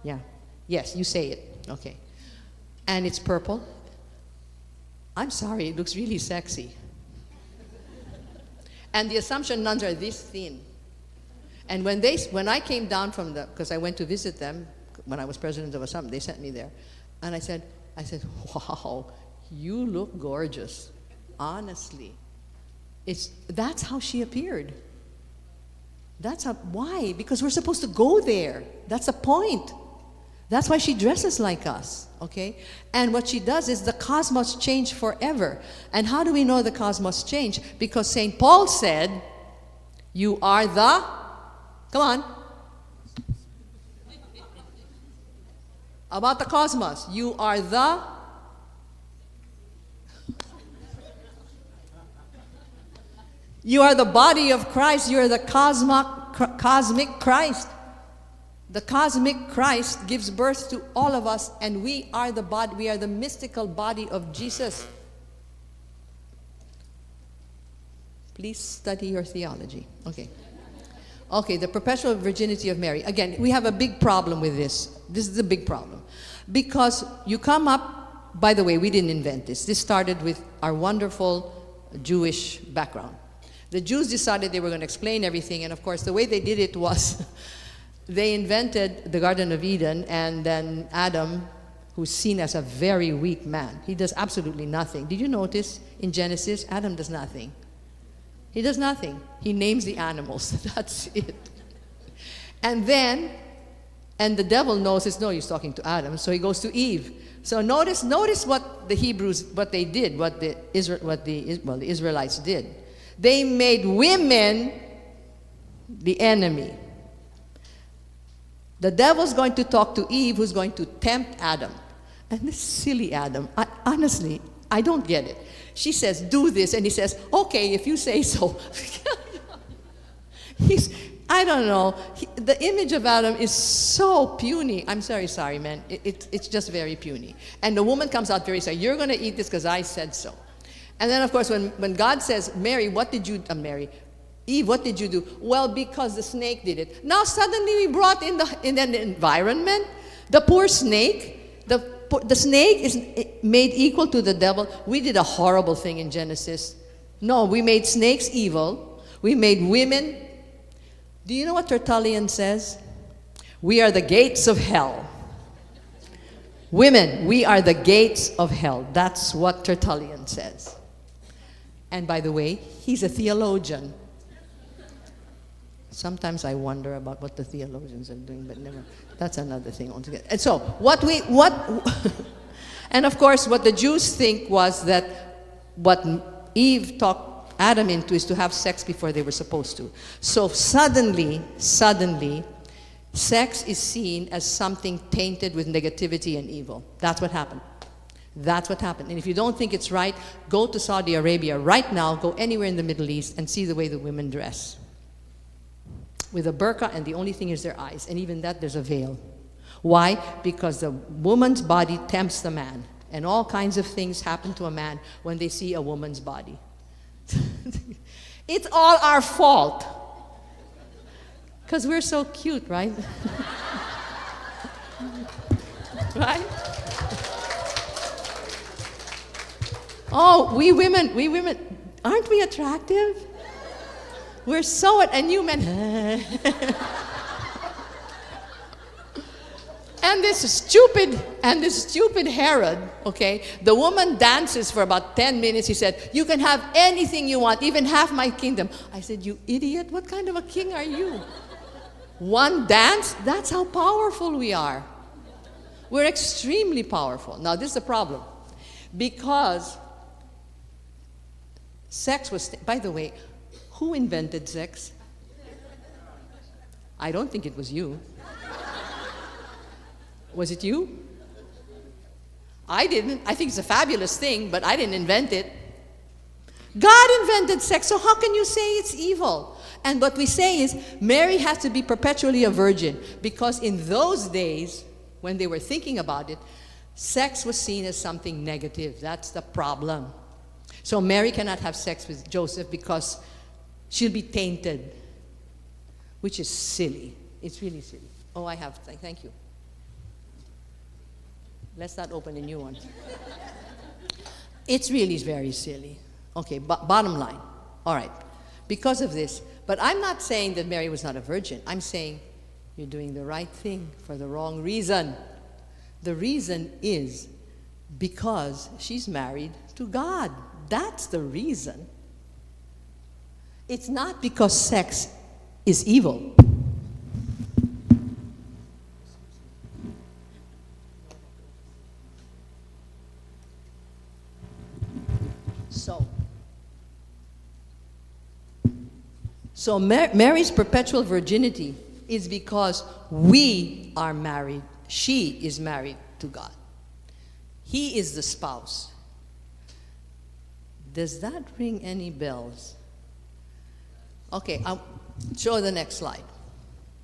Yeah. Yes, you say it. Okay. And it's purple. I'm sorry, it looks really sexy. And the Assumption nuns are this thin. And when I came down from because I went to visit them when I was president of Assumption, they sent me there. And I said, wow, you look gorgeous. Honestly. That's how she appeared. Why? Because we're supposed to go there. That's the point. That's why she dresses like us, okay? And what she does is the cosmos change forever. And how do we know the cosmos change? Because St. Paul said, you are the, come on. About the cosmos, you are the, you are the body of Christ, you are the cosmic Christ. The cosmic Christ gives birth to all of us, and we are the body, we are the mystical body of Jesus. Please study your theology. Okay. Okay, the perpetual virginity of Mary. Again, we have a big problem with this. This is a big problem. Because you come up, by the way, we didn't invent this. This started with our wonderful Jewish background. The Jews decided they were going to explain everything, and of course, the way they did it was they invented the Garden of Eden, and then Adam, who's seen as a very weak man, he does absolutely nothing. Did you notice in Genesis, Adam does nothing. He does nothing. He names the animals. That's it. And the devil knows he's talking to Adam, so he goes to Eve. So notice what the Hebrews, what they did, what the Israelites did. They made women the enemy. The devil's going to talk to Eve, who's going to tempt Adam. And this silly Adam, honestly, I don't get it. She says, do this, and he says, okay, if you say so. I don't know. The image of Adam is so puny. I'm sorry, man. It's just very puny. And the woman comes out very sorry. You're going to eat this because I said so. And then, of course, when God says, Eve, what did you do? Well, because the snake did it. Now suddenly we brought in an environment. The poor snake, the snake is made equal to the devil. We did a horrible thing in Genesis. No, we made snakes evil. We made women. Do you know what Tertullian says? We are the gates of hell. Women, we are the gates of hell. That's what Tertullian says. And by the way, he's a theologian. Sometimes I wonder about what the theologians are doing, but never. That's another thing altogether. And so, and of course, what the Jews think was that what Eve talked Adam into is to have sex before they were supposed to. So suddenly, sex is seen as something tainted with negativity and evil. That's what happened. That's what happened. And if you don't think it's right, go to Saudi Arabia right now, go anywhere in the Middle East, and see the way the women dress. With a burqa, and the only thing is their eyes. And even that, there's a veil. Why? Because the woman's body tempts the man. And all kinds of things happen to a man when they see a woman's body. It's all our fault. Because we're so cute, right? Right? Oh, we women, aren't we attractive? We're so, and you men, and this stupid Herod, okay, the woman dances for about 10 minutes. He said, you can have anything you want, even half my kingdom. I said, you idiot, what kind of a king are you? One dance, that's how powerful we are. We're extremely powerful. Now, this is the problem. Because sex was, by the way, who invented sex? I don't think it was you. Was it you? I didn't. I think it's a fabulous thing, but I didn't invent it. God invented sex, so how can you say it's evil? And what we say is, Mary has to be perpetually a virgin, because in those days, when they were thinking about it, sex was seen as something negative. That's the problem. So Mary cannot have sex with Joseph because she'll be tainted, which is silly. It's really silly. Oh, I have, thank you. Let's not open a new one. It's really very silly. Okay, bottom line. All right, because of this, but I'm not saying that Mary was not a virgin. I'm saying you're doing the right thing for the wrong reason. The reason is because she's married to God. That's the reason. It's not because sex is evil. So Mary's perpetual virginity is because we are married. She is married to God. He is the spouse. Does that ring any bells? Okay, show the next slide.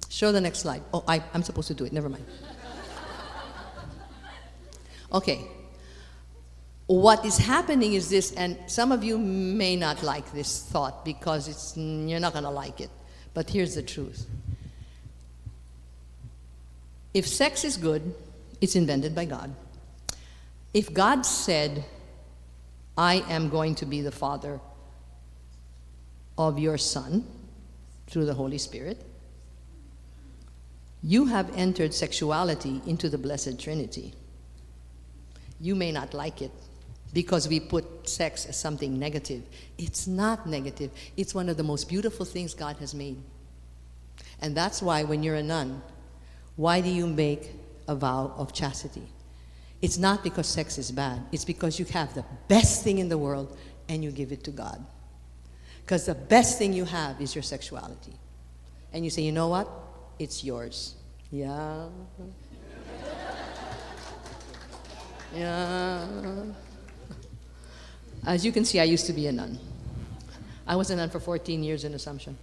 Show the next slide. Oh, I'm supposed to do it. Never mind. Okay. What is happening is this, and some of you may not like this thought because you're not going to like it. But here's the truth. If sex is good, it's invented by God. If God said, I am going to be the father of your son through the Holy Spirit, you have entered sexuality into the Blessed Trinity. You may not like it because we put sex as something negative. It's not negative. It's one of the most beautiful things God has made. And that's why when you're a nun, why do you make a vow of chastity? It's not because sex is bad. It's because you have the best thing in the world and you give it to God. Because the best thing you have is your sexuality. And you say, you know what? It's yours. Yeah. Yeah. As you can see, I used to be a nun. I was a nun for 14 years in Assumption.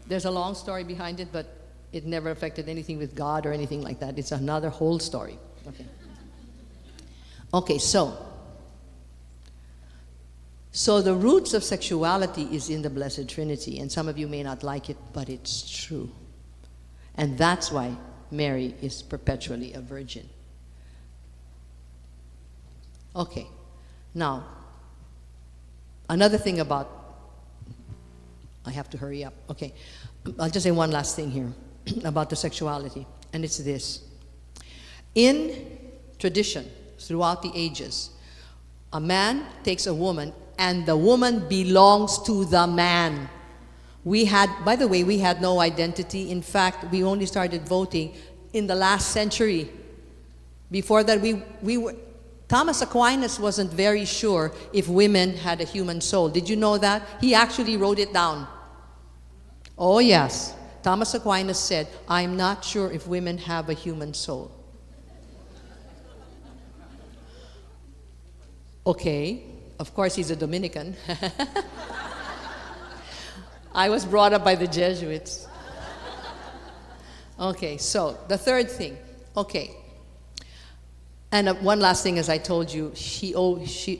There's a long story behind it, but it never affected anything with God or anything like that. It's another whole story. Okay, so the roots of sexuality is in the Blessed Trinity, and some of you may not like it, but it's true. And that's why Mary is perpetually a virgin. Okay, now, another thing about, I have to hurry up. Okay, I'll just say one last thing here about the sexuality, and it's this. In tradition, throughout the ages, a man takes a woman, and the woman belongs to the man. By the way, we had no identity. In fact, we only started voting in the last century. Before that, Thomas Aquinas wasn't very sure if women had a human soul. Did you know that? He actually wrote it down. Oh yes. Thomas Aquinas said, I'm not sure if women have a human soul. Okay. Of course, he's a Dominican. I was brought up by the Jesuits. Okay, so the third thing. Okay. And one last thing, as I told you,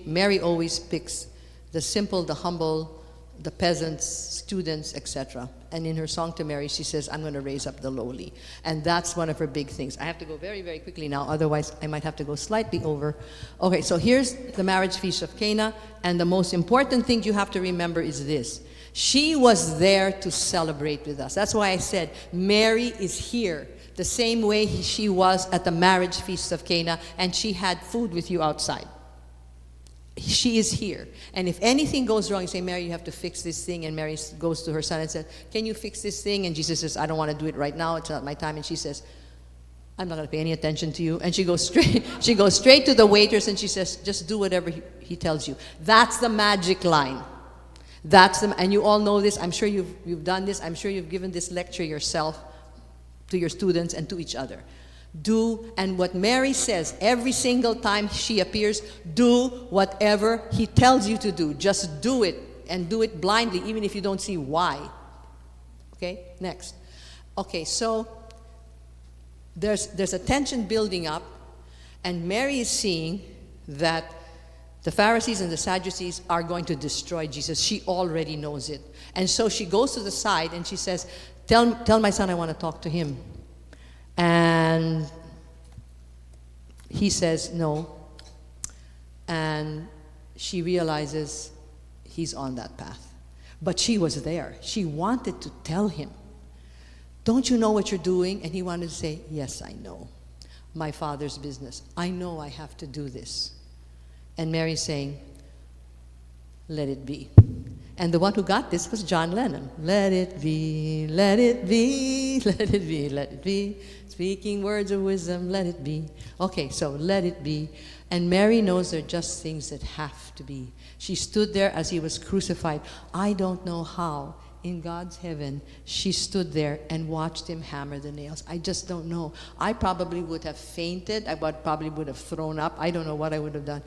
Mary always picks the simple, the humble, the peasants, students, etc. And in her song to Mary, she says, I'm going to raise up the lowly. And that's one of her big things. I have to go very, very quickly now, otherwise I might have to go slightly over. Okay, so here's the marriage feast of Cana, and the most important thing you have to remember is this. She was there to celebrate with us. That's why I said Mary is here, the same way she was at the marriage feast of Cana, and she had food with you outside. She is here. And if anything goes wrong, you say, Mary, you have to fix this thing. And Mary goes to her son and says, can you fix this thing? And Jesus says, I don't want to do it right now. It's not my time. And she says, I'm not going to pay any attention to you. And she goes straight to the waiters and she says, just do whatever he tells you. That's the magic line. And you all know this. I'm sure you've done this. I'm sure you've given this lecture yourself to your students and to each other. Do, and what Mary says every single time she appears, do whatever he tells you to do. Just do it, and do it blindly, even if you don't see why. Okay, next. Okay, so there's a tension building up, and Mary is seeing that the Pharisees and the Sadducees are going to destroy Jesus. She already knows it. And so she goes to the side and she says, tell my son I want to talk to him. And he says no. And she realizes he's on that path. But she was there. She wanted to tell him, don't you know what you're doing? And he wanted to say, yes, I know. My Father's business. I know I have to do this. And Mary's saying, let it be. And the one who got this was John Lennon. Let it be, let it be, let it be, let it be. Speaking words of wisdom, let it be. Okay, so let it be. And Mary knows they're just things that have to be. She stood there as he was crucified. I don't know how. In God's heaven, she stood there and watched him hammer the nails. I just don't know. I probably would have fainted. Probably would have thrown up. I don't know what I would have done.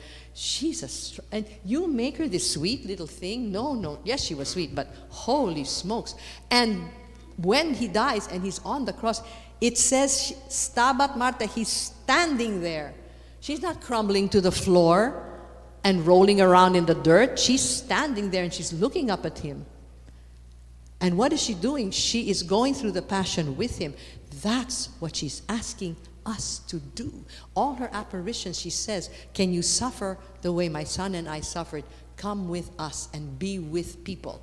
And you make her this sweet little thing? No. Yes, she was sweet, but holy smokes. And when he dies and he's on the cross, it says, Stabat Marta, he's standing there. She's not crumbling to the floor and rolling around in the dirt. She's standing there and she's looking up at him. And what is she doing? She is going through the passion with him. That's what she's asking us to do. All her apparitions, she says, can you suffer the way my son and I suffered? Come with us and be with people.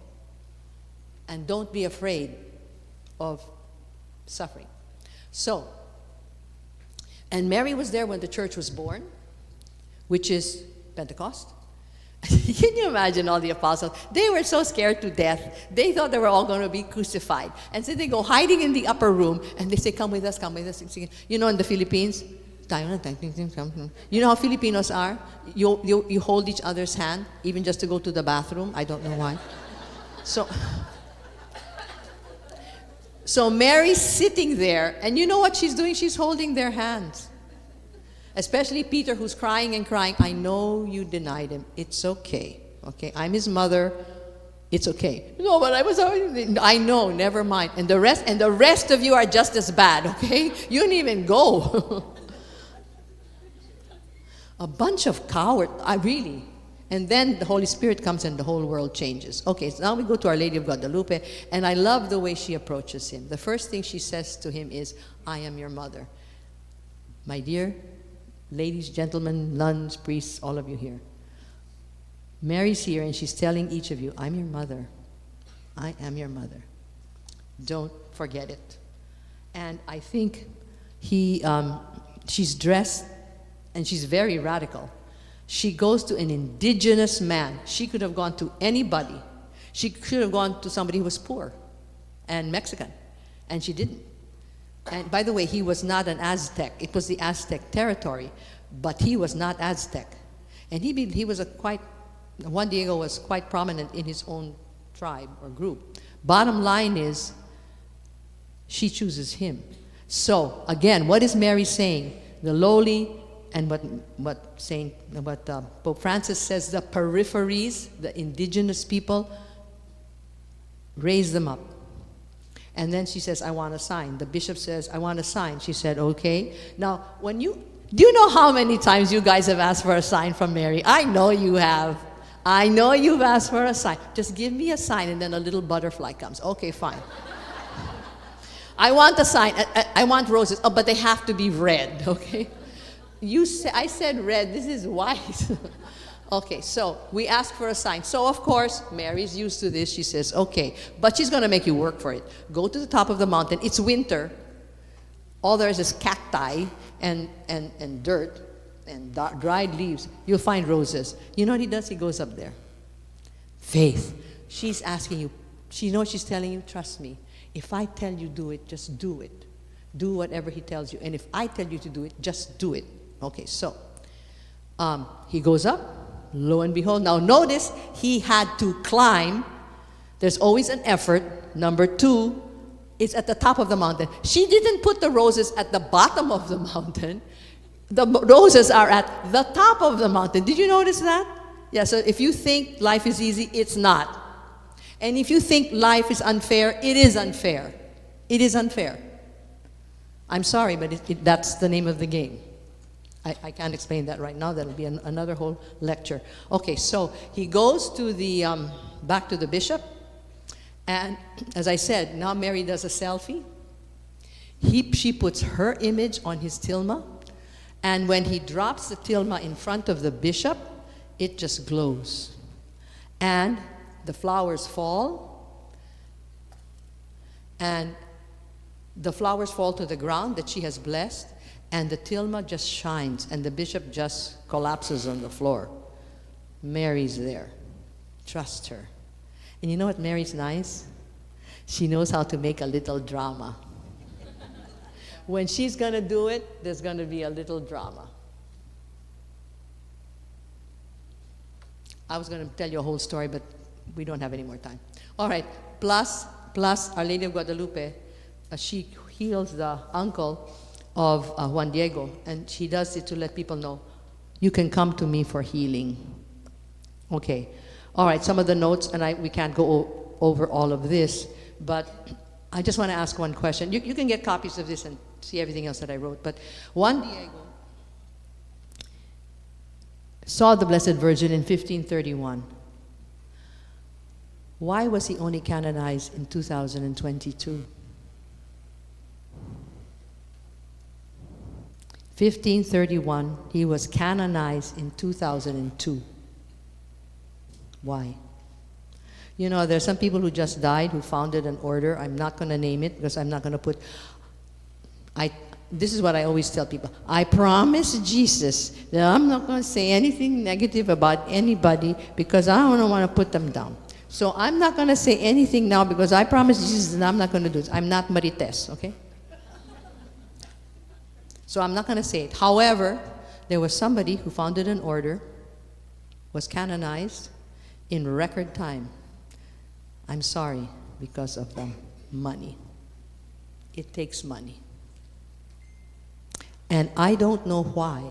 And don't be afraid of suffering. So, and Mary was there when the church was born, which is Pentecost. Can you imagine all the apostles? They were so scared to death. They thought they were all going to be crucified. And so they go hiding in the upper room and they say, come with us, come with us. You know, in the Philippines, you know how Filipinos are? You hold each other's hand, even just to go to the bathroom. I don't know why. So Mary's sitting there, and you know what she's doing? She's holding their hands. Especially Peter, who's crying and crying. I know you denied him. It's okay. Okay, I'm his mother. It's okay. No, but I know, never mind. And the rest of you are just as bad, okay? You didn't even go. A bunch of cowards, really. And then the Holy Spirit comes and the whole world changes. Okay, so now we go to Our Lady of Guadalupe, and I love the way she approaches him. The first thing she says to him is, I am your mother. My dear ladies, gentlemen, nuns, priests, all of you here. Mary's here and she's telling each of you, I'm your mother. I am your mother. Don't forget it. And I think she's dressed and she's very radical. She goes to an indigenous man. She could have gone to anybody. She could have gone to somebody who was poor and Mexican, and she didn't. And by the way, he was not an Aztec. It was the Aztec territory, but he was not Aztec. And he was Juan Diego was quite prominent in his own tribe or group. Bottom line is, she chooses him. So again, what is Mary saying? The lowly, and what Pope Francis says, the peripheries, the indigenous people, raise them up. And then she says, I want a sign. The bishop says, I want a sign. She said, okay. Now, do you know how many times you guys have asked for a sign from Mary? I know you have. I know you've asked for a sign. Just give me a sign, and then a little butterfly comes. Okay, fine. I want a sign. I want roses. Oh, but they have to be red, okay? I said red. This is white. Okay, so we ask for a sign. So, of course, Mary's used to this. She says, okay, but she's going to make you work for it. Go to the top of the mountain. It's winter. All there is cacti and dirt and dried leaves. You'll find roses. You know what he does? He goes up there. Faith. She's asking you. She knows she's telling you, trust me. If I tell you do it, just do it. Do whatever he tells you. And if I tell you to do it, just do it. Okay, so he goes up. Lo and behold. Now notice he had to climb. There's always an effort. Number 2, it's at the top of the mountain. She didn't put the roses at the bottom of the mountain. The roses are at the top of the mountain. Did you notice that? Yeah, so if you think life is easy, it's not. And if you think life is unfair, it is unfair. It is unfair. I'm sorry, but that's the name of the game. I can't explain that right now. That'll be another whole lecture. Okay, so he goes to the back to the bishop. And as I said, now Mary does a selfie. She puts her image on his tilma. And when he drops the tilma in front of the bishop, it just glows. And the flowers fall. And the flowers fall to the ground that she has blessed. And the tilma just shines. And the bishop just collapses on the floor. Mary's there. Trust her. And you know what Mary's nice? She knows how to make a little drama. When she's going to do it, there's going to be a little drama. I was going to tell you a whole story, but we don't have any more time. All right, plus Our Lady of Guadalupe, she heals the uncle of Juan Diego, and she does it to let people know, you can come to me for healing. Okay. All right, some of the notes, and we can't go over all of this, but I just want to ask one question. You can get copies of this and see everything else that I wrote, but Juan Diego saw the Blessed Virgin in 1531. Why was he only canonized in 2022? 1531, he was canonized in 2002. Why? You know, there are some people who just died who founded an order. I'm not going to name it because I'm not going to put... This is what I always tell people. I promise Jesus that I'm not going to say anything negative about anybody because I don't want to put them down. So I'm not going to say anything now because I promise Jesus that I'm not going to do it. I'm not Marites, okay? So I'm not going to say it. However, there was somebody who founded an order, was canonized in record time. I'm sorry, because of the money. It takes money. And I don't know why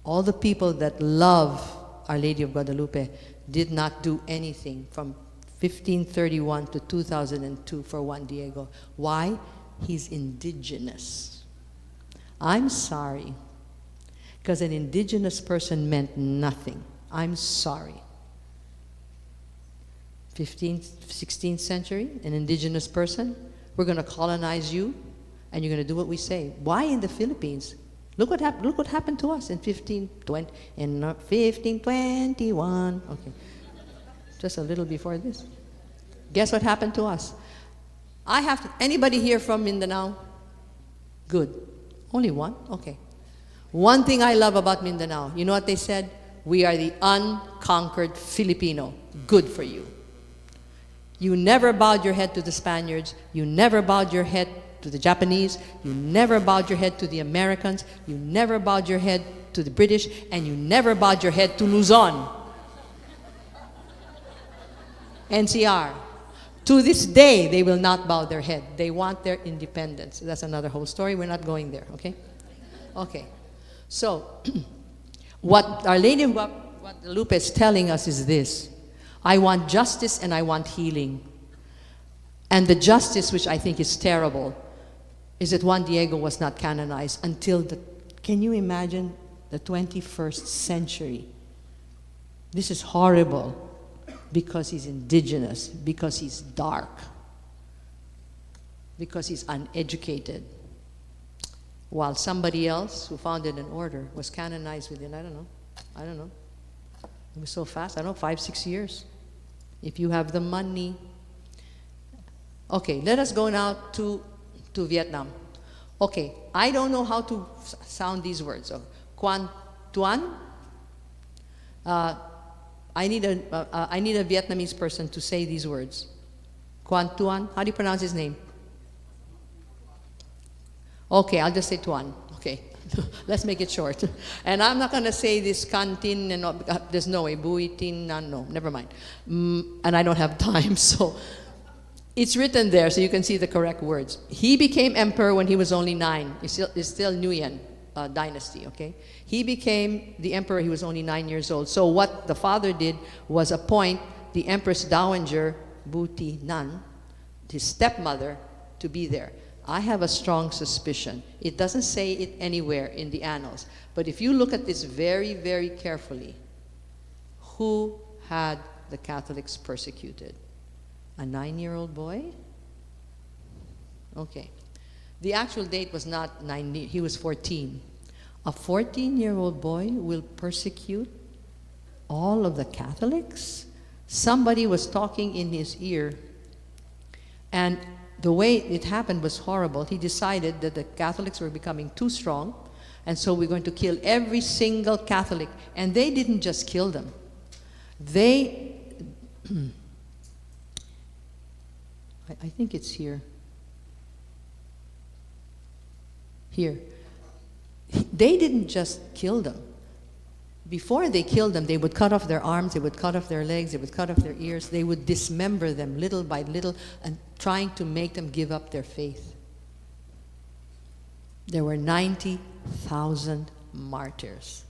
all the people that love Our Lady of Guadalupe did not do anything from 1531 to 2002 for Juan Diego. Why? He's indigenous. I'm sorry, because an indigenous person meant nothing. I'm sorry. 15th, 16th century, an indigenous person, we're going to colonize you, and you're going to do what we say. Why in the Philippines? Look what happened to us in 1521. Okay, just a little before this. Guess what happened to us? Anybody here from Mindanao? Good. Only one? Okay. One thing I love about Mindanao, you know what they said? We are the unconquered Filipino. Good for you. You never bowed your head to the Spaniards. You never bowed your head to the Japanese. You never bowed your head to the Americans. You never bowed your head to the British. And you never bowed your head to Luzon. NCR. To this day, they will not bow their head. They want their independence. That's another whole story. We're not going there, okay? Okay. So, what Our Lady of Guadalupe is telling us is this. I want justice and I want healing. And the justice, which I think is terrible, is that Juan Diego was not canonized until can you imagine, the 21st century. This is horrible because he's indigenous, because he's dark, because he's uneducated. While somebody else who founded an order was canonized within, I don't know. It was so fast, 5, 6 years. If you have the money. Okay, let us go now to Vietnam. Okay, I don't know how to sound these words. Quan Tuan. I need a Vietnamese person to say these words. Quan Tuan. How do you pronounce his name? Okay, I'll just say Tuan. Okay, let's make it short. And I'm not going to say this Kantin and there's no way. Buitin, no, never mind. And I don't have time, so it's written there so you can see the correct words. He became emperor when he was only 9. It's still Nguyen dynasty, okay? He became the emperor, he was only 9 years old. So what the father did was appoint the Empress Dowager Buti Nan, his stepmother, to be there. I have a strong suspicion. It doesn't say it anywhere in the annals. But if you look at this very, very carefully, who had the Catholics persecuted? A 9-year-old boy? Okay. The actual date was not 9, he was 14. A 14-year-old boy will persecute all of the Catholics? Somebody was talking in his ear, and the way it happened was horrible. He decided that the Catholics were becoming too strong, and so we're going to kill every single Catholic. And they didn't just kill them. They, I think it's here. Here. They didn't just kill them. Before they killed them, they would cut off their arms, they would cut off their legs, they would cut off their ears, they would dismember them little by little and trying to make them give up their faith. There were 90,000 martyrs.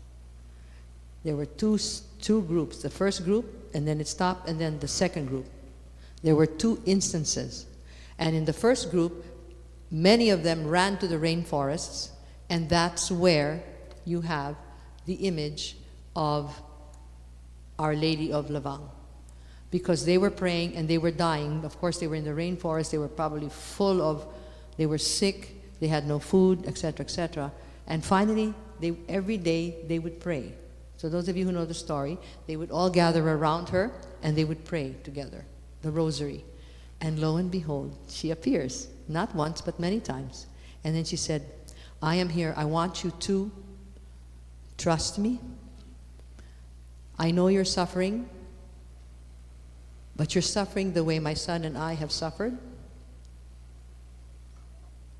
There were two groups, the first group, and then it stopped, and then the second group. There were 2 instances. And in the first group, many of them ran to the rainforests, and that's where you have the image of Our Lady of Lavang. Because they were praying and they were dying. Of course, they were in the rainforest. They were probably they were sick. They had no food, etc., etc. And finally, every day they would pray. So those of you who know the story, they would all gather around her and they would pray together, the rosary. And lo and behold, she appears, not once, but many times. And then she said, I am here. I want you to trust me. I know you're suffering, but you're suffering the way my son and I have suffered.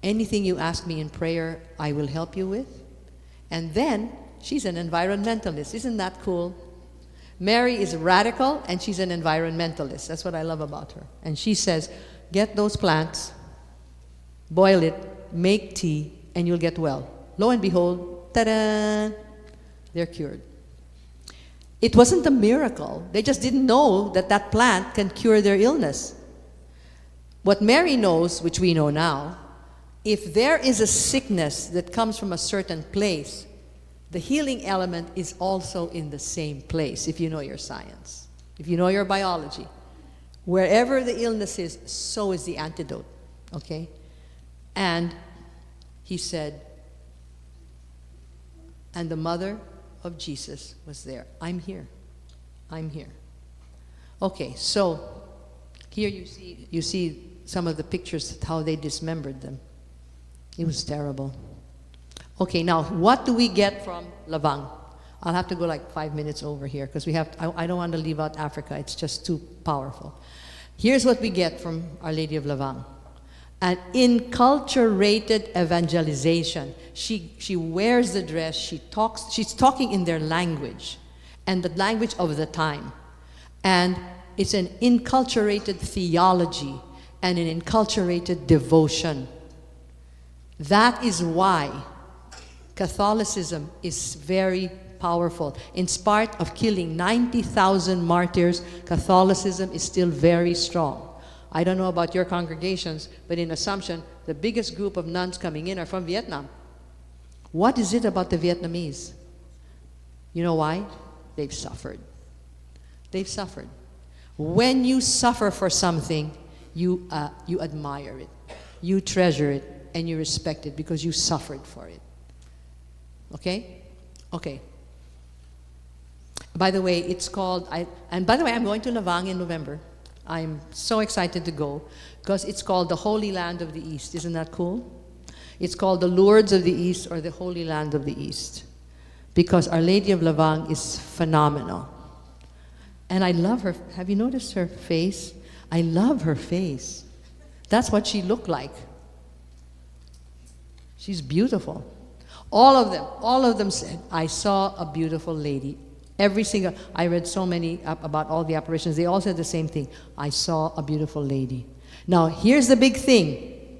Anything you ask me in prayer, I will help you with. And then, she's an environmentalist. Isn't that cool? Mary is radical, and she's an environmentalist. That's what I love about her. And she says, get those plants, boil it, make tea, and you'll get well. Lo and behold, ta-da! They're cured. It wasn't a miracle. They just didn't know that that plant can cure their illness. What Mary knows, which we know now, if there is a sickness that comes from a certain place, the healing element is also in the same place, if you know your science, if you know your biology. Wherever the illness is, so is the antidote, okay? And he said, and the mother of Jesus was there. I'm here. I'm here. Okay, so here you see some of the pictures of how they dismembered them. It was terrible. Okay, now what do we get from Lavang? I'll have to go like 5 minutes over here because I don't want to leave out Africa. It's just too powerful. Here's what we get from Our Lady of Lavang. An enculturated evangelization. She wears the dress, she's talking in their language and the language of the time. And it's an enculturated theology and an enculturated devotion. That is why Catholicism is very powerful. In spite of killing 90,000 martyrs, Catholicism is still very strong. I don't know about your congregations, but in Assumption, the biggest group of nuns coming in are from Vietnam. What is it about the Vietnamese? You know why? They've suffered. They've suffered. When you suffer for something, you admire it, you treasure it, and you respect it because you suffered for it. Okay? Okay. By the way, it's called, and by the way, I'm going to Lavang in November. I'm so excited to go because it's called the Holy Land of the East. Isn't that cool? It's called the Lourdes of the East or the Holy Land of the East because Our Lady of Lavang is phenomenal. And I love her. Have you noticed her face? I love her face. That's what she looked like. She's beautiful. All of them said, I saw a beautiful lady. Every single, I read so many about all the apparitions. They all said the same thing. I saw a beautiful lady. Now, here's the big thing.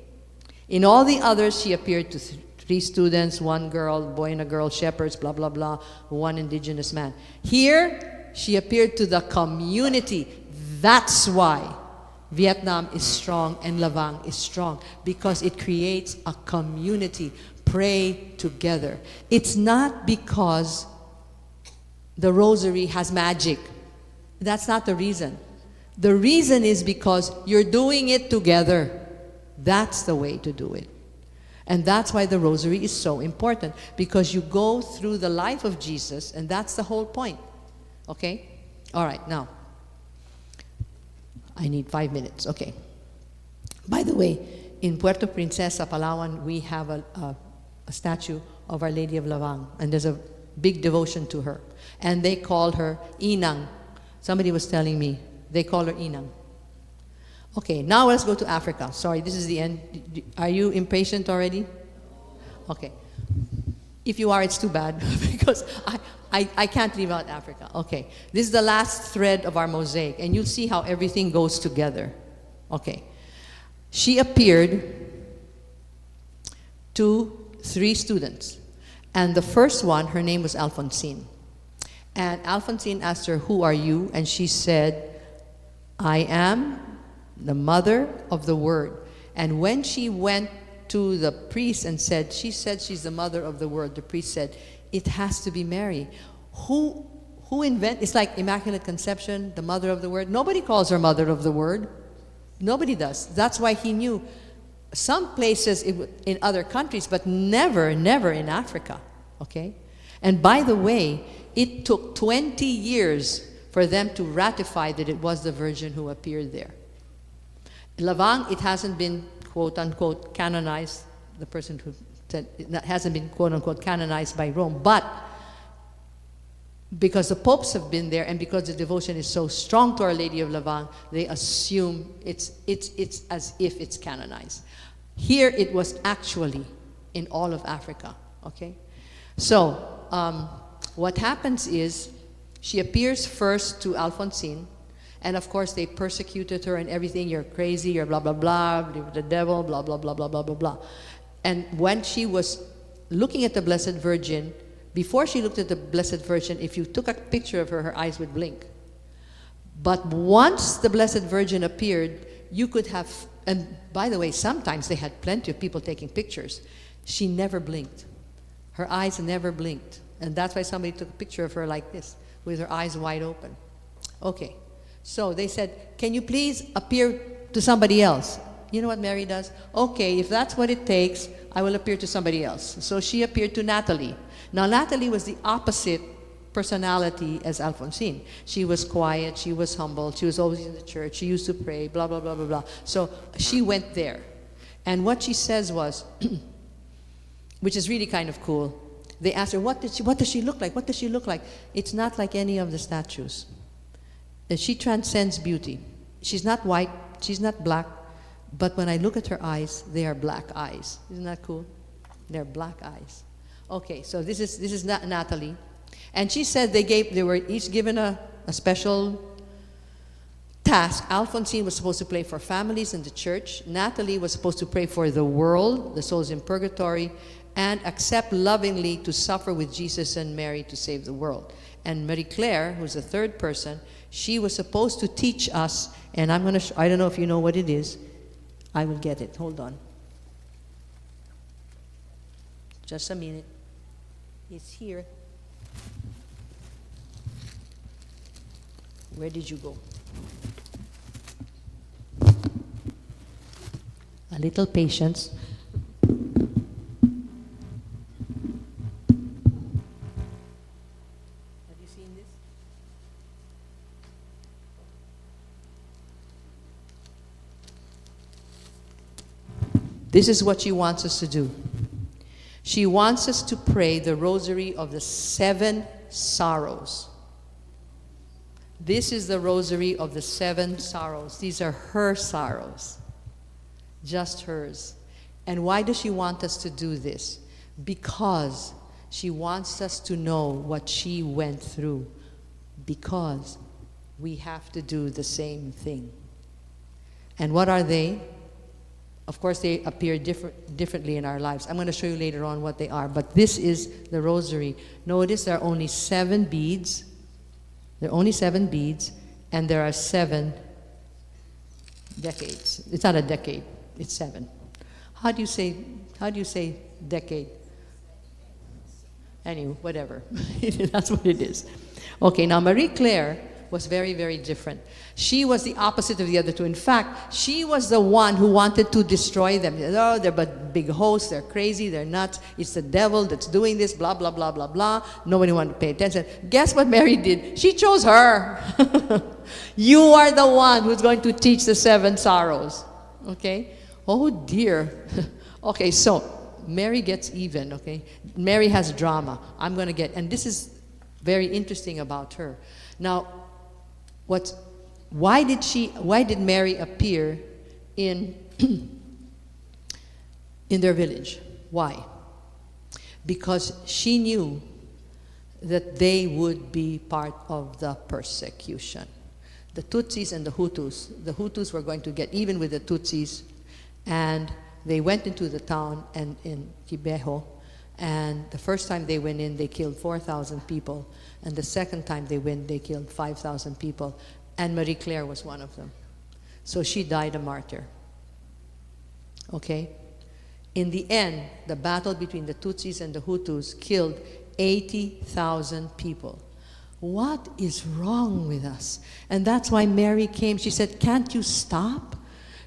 In all the others, she appeared to 3 students, 1 girl, boy and a girl, shepherds, blah, blah, blah, 1 indigenous man. Here, she appeared to the community. That's why Vietnam is strong and Lavang is strong, because it creates a community. Pray together. It's not because the rosary has magic. That's not the reason. The reason is because you're doing it together. That's the way to do it. And that's why the rosary is so important, because you go through the life of Jesus, and that's the whole point. Okay? All right, now. I need 5 minutes. Okay. By the way, in Puerto Princesa, Palawan, we have a statue of Our Lady of Lavang, and there's a big devotion to her. And they call her Inang. Somebody was telling me they call her Inang. Okay, now let's go to Africa. Sorry, this is the end. Are you impatient already? Okay. If you are, it's too bad because I can't leave out Africa. Okay, this is the last thread of our mosaic, and you'll see how everything goes together. Okay. She appeared to 3 students. And the first one, her name was Alphonsine. And Alphonsine asked her, who are you? And she said, I am the mother of the Word. And when she went to the priest and said, she said she's the mother of the Word, the priest said, it has to be Mary. Who it's like Immaculate Conception, the mother of the Word. Nobody calls her mother of the Word. Nobody does. That's why he knew. Some places in other countries, but never in Africa, okay? And by the way, it took 20 years for them to ratify that it was the Virgin who appeared there. Lavang, it hasn't been, quote-unquote, canonized, the person who said it hasn't been, quote-unquote, canonized by Rome, but because the popes have been there and because the devotion is so strong to Our Lady of Lavang, they assume it's as if it's canonized. Here it was actually in all of Africa, okay? So what happens is she appears first to Alphonsine, and of course they persecuted her and everything. You're crazy, you're blah, blah, blah, the devil, blah, blah, blah, blah, blah, blah, blah. And when she was looking at the Blessed Virgin, before she looked at the Blessed Virgin, if you took a picture of her, her eyes would blink. But once the Blessed Virgin appeared, you could have, and by the way, sometimes they had plenty of people taking pictures. She never blinked. Her eyes never blinked. And that's why somebody took a picture of her like this, with her eyes wide open. Okay, so they said, can you please appear to somebody else? You know what Mary does? Okay, if that's what it takes, I will appear to somebody else. So she appeared to Natalie. Now, Natalie was the opposite personality as Alphonsine. She was quiet, she was humble, she was always in the church, she used to pray, blah, blah, blah, blah, blah. So she went there. And what she says was, which is really kind of cool, they asked her, what does she look like? What does she look like? It's not like any of the statues. She transcends beauty. She's not white, she's not black, but when I look at her eyes, they are black eyes. Isn't that cool? They're black eyes. Okay, so this is Natalie. And she said they were each given a special task. Alphonsine was supposed to pray for families in the church. Natalie was supposed to pray for the world, the souls in purgatory, and accept lovingly to suffer with Jesus and Mary to save the world. And Marie Claire, who's the third person, She was supposed to teach us, and I'm going to, I don't know if you know what it is. I will get it. Hold on. Just a minute. It's here. Where did you go? A little patience. Have you seen this? This is what she wants us to do. She wants us to pray the rosary of the 7 sorrows. This is the rosary of the 7 sorrows. These are her sorrows, just hers. And why does she want us to do this? Because she wants us to know what she went through. Because we have to do the same thing. And what are they? Of course, they appear differently in our lives. I'm going to show you later on what they are. But this is the rosary. Notice there are only 7 beads. There are only 7 beads, and there are 7 decades. It's not a decade, it's 7. How do you say decade? Anyway, whatever. That's what it is. Okay, now Marie Claire was very, very different. She was the opposite of the other two. In fact, she was the one who wanted to destroy them. Oh, they're but big hosts, they're crazy, they're nuts, it's the devil that's doing this, blah, blah, blah, blah, blah. Nobody wanted to pay attention. Guess what Mary did? She chose her. You are the one who's going to teach the 7 sorrows. Okay? Oh dear. Okay, so Mary gets even, okay? Mary has drama. I'm going to get, and this is very interesting about her. Now, why did Mary appear in in their village? Why? Because she knew that they would be part of the persecution. The Tutsis and the Hutus were going to get even with the Tutsis, and they went into the town and in Kibeho, and the first time they went in, they killed 4,000 people, and the second time they went, they killed 5,000 people, and Marie Claire was one of them. So she died a martyr. Okay? In the end, the battle between the Tutsis and the Hutus killed 80,000 people. What is wrong with us? And that's why Mary came. She said, can't you stop?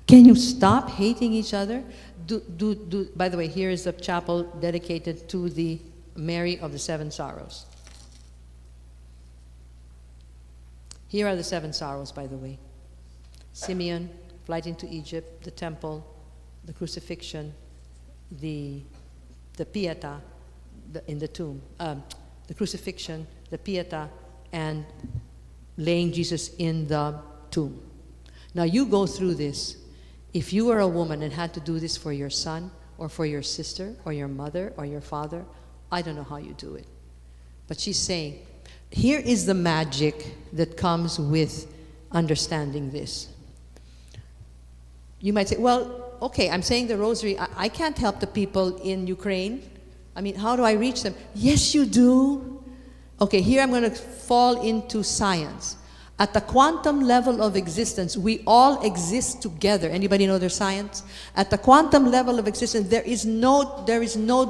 Can you stop hating each other? By the way, here is the chapel dedicated to the Mary of the 7 Sorrows. Here are the 7 sorrows, by the way. Simeon, flight into Egypt, the temple, the crucifixion, the Pietà in the tomb, the crucifixion, the Pietà, and laying Jesus in the tomb. Now you go through this. If you were a woman and had to do this for your son or for your sister or your mother or your father, I don't know how you do it. But she's saying, here is the magic that comes with understanding this. You might say, well, okay, I'm saying the rosary. I can't help the people in Ukraine. I mean, how do I reach them? Yes, you do. Okay, here I'm going to fall into science. At the quantum level of existence, we all exist together. Anybody know their science? At the quantum level of existence, there is no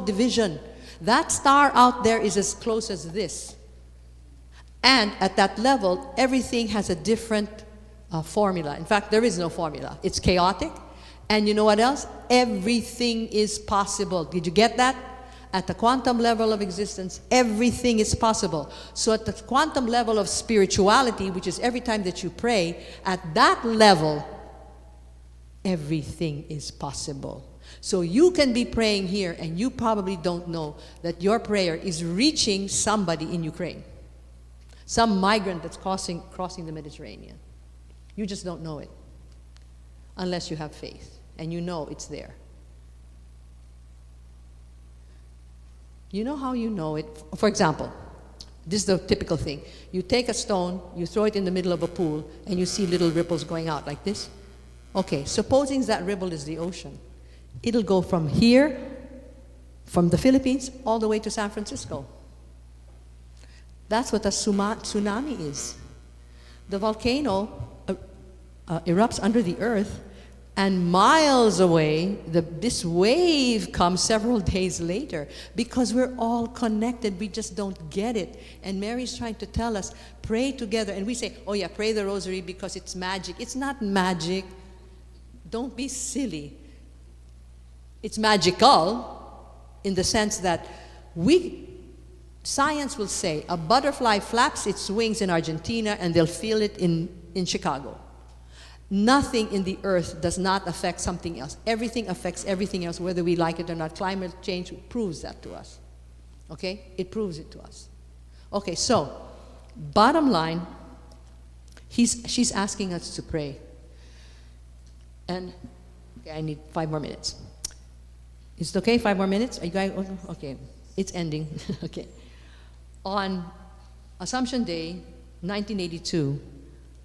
division. That star out there is as close as this. And at that level, everything has a different formula. In fact, there is no formula. It's chaotic. And you know what else? Everything is possible. Did you get that? At the quantum level of existence, everything is possible. So at the quantum level of spirituality, which is every time that you pray, at that level, everything is possible. So you can be praying here, and you probably don't know that your prayer is reaching somebody in Ukraine. Some migrant that's crossing the Mediterranean. You just don't know it unless you have faith and you know it's there. You know how you know it? For example, this is the typical thing. You take a stone, you throw it in the middle of a pool, and you see little ripples going out like this. Okay, supposing that ripple is the ocean. It'll go from here, from the Philippines, all the way to San Francisco. That's what a tsunami is. the volcano erupts under the earth, and miles away, this wave comes several days later because we're all connected. We just don't get it. And Mary's trying to tell us, pray together. And we say, oh yeah, pray the rosary because it's magic. It's not magic. Don't be silly. It's magical in the sense that science will say a butterfly flaps its wings in Argentina and they'll feel it in Chicago. Nothing in the earth does not affect something else. Everything affects everything else, whether we like it or not. Climate change proves that to us. Okay? It proves it to us. Okay, so, bottom line, she's asking us to pray. And, okay, I need 5 more minutes. Is it okay? 5 more minutes? Are you guys, okay, it's ending. Okay. On Assumption Day, 1982,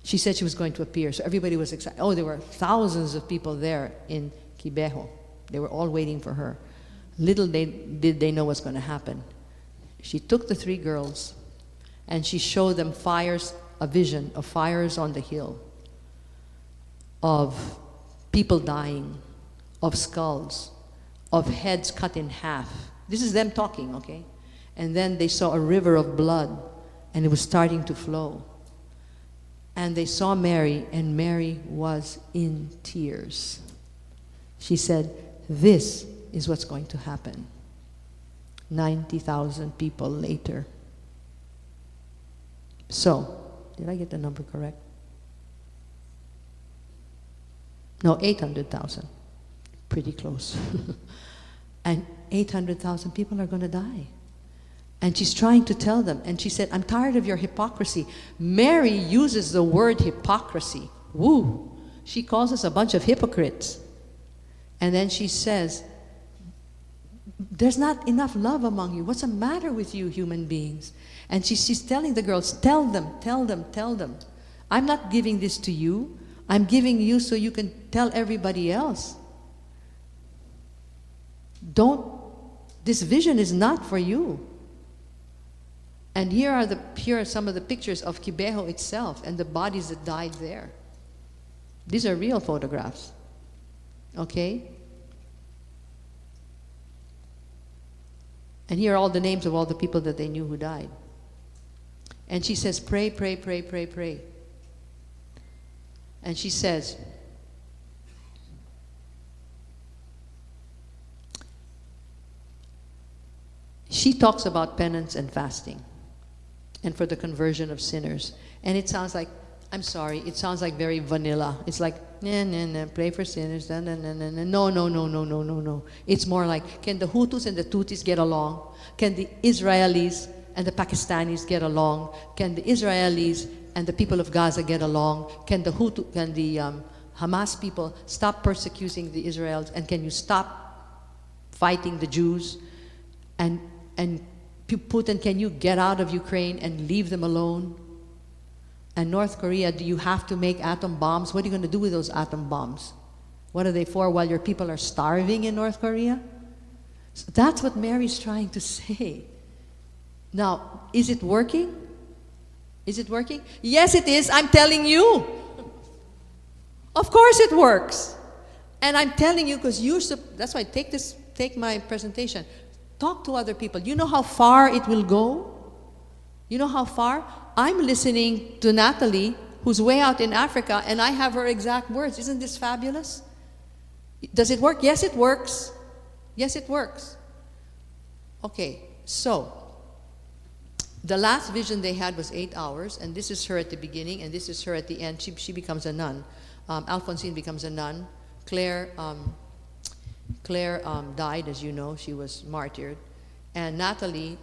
she said she was going to appear, so everybody was excited. Oh, there were thousands of people there in Kibeho. They were all waiting for her. Little did they know what's going to happen. She took the 3 girls, and she showed them fires, a vision of fires on the hill, of people dying, of skulls, of heads cut in half. This is them talking, okay? And then they saw a river of blood, and it was starting to flow. And they saw Mary, and Mary was in tears. She said, this is what's going to happen. 90,000 people later. So, did I get the number correct? No, 800,000. Pretty close. And 800,000 people are going to die. And she's trying to tell them. And she said, I'm tired of your hypocrisy. Mary uses the word hypocrisy. Woo! She calls us a bunch of hypocrites. And then she says, there's not enough love among you. What's the matter with you human beings? And she's telling the girls, tell them, tell them, tell them. I'm not giving this to you. I'm giving you so you can tell everybody else. This vision is not for you. And here are some of the pictures of Kibeho itself and the bodies that died there. These are real photographs. Okay? And here are all the names of all the people that they knew who died. And she says, pray, pray, pray, pray, pray. And she says, she talks about penance and fasting and for the conversion of sinners. And it sounds like, I'm sorry, it sounds like very vanilla. It's like, nah, nah, nah, pray for sinners, nah, nah, nah, nah, nah. No, no, no, no, no, no, no. It's more like, can the Hutus and the Tutsis get along? Can the Israelis and the Pakistanis get along? Can the Israelis and the people of Gaza get along? Can the Hamas people stop persecuting the Israelis? And can you stop fighting the Jews? And Putin, can you get out of Ukraine and leave them alone? And North Korea, do you have to make atom bombs? What are you going to do with those atom bombs? What are they for, while your people are starving in North Korea? So that's what Mary's trying to say. Now, is it working? Is it working? Yes, it is. I'm telling you. Of course it works. And I'm telling you because that's why take my presentation. Talk to other people. You know how far it will go? You know how far? I'm listening to Natalie, who's way out in Africa, and I have her exact words. Isn't this fabulous? Does it work? Yes, it works. Yes, it works. Okay, so the last vision they had was 8 hours, and this is her at the beginning, and this is her at the end. She becomes a nun. Alphonsine becomes a nun. Claire died, as you know. She was martyred. And Natalie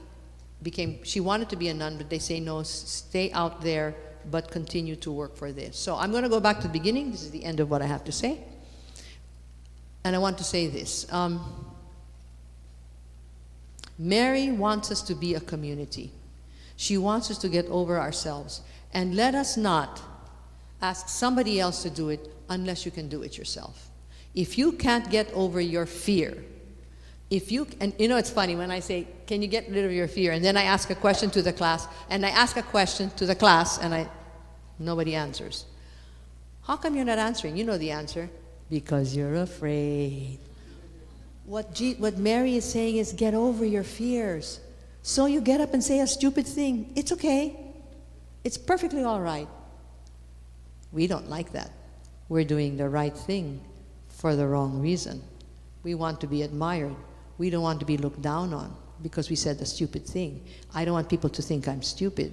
she wanted to be a nun, but they say, no, stay out there, but continue to work for this. So I'm going to go back to the beginning. This is the end of what I have to say. And I want to say this. Mary wants us to be a community. She wants us to get over ourselves. And let us not ask somebody else to do it unless you can do it yourself. If you can't get over your fear, and you know, it's funny when I say, can you get rid of your fear? And then I ask a question to the class, and I ask a question to the class, and Nobody answers. How come you're not answering? You know the answer. Because you're afraid. What Mary is saying is get over your fears. So you get up and say a stupid thing. It's okay. It's perfectly all right. We don't like that. We're doing the right thing for the wrong reason. We want to be admired. We don't want to be looked down on because we said a stupid thing. I don't want people to think I'm stupid.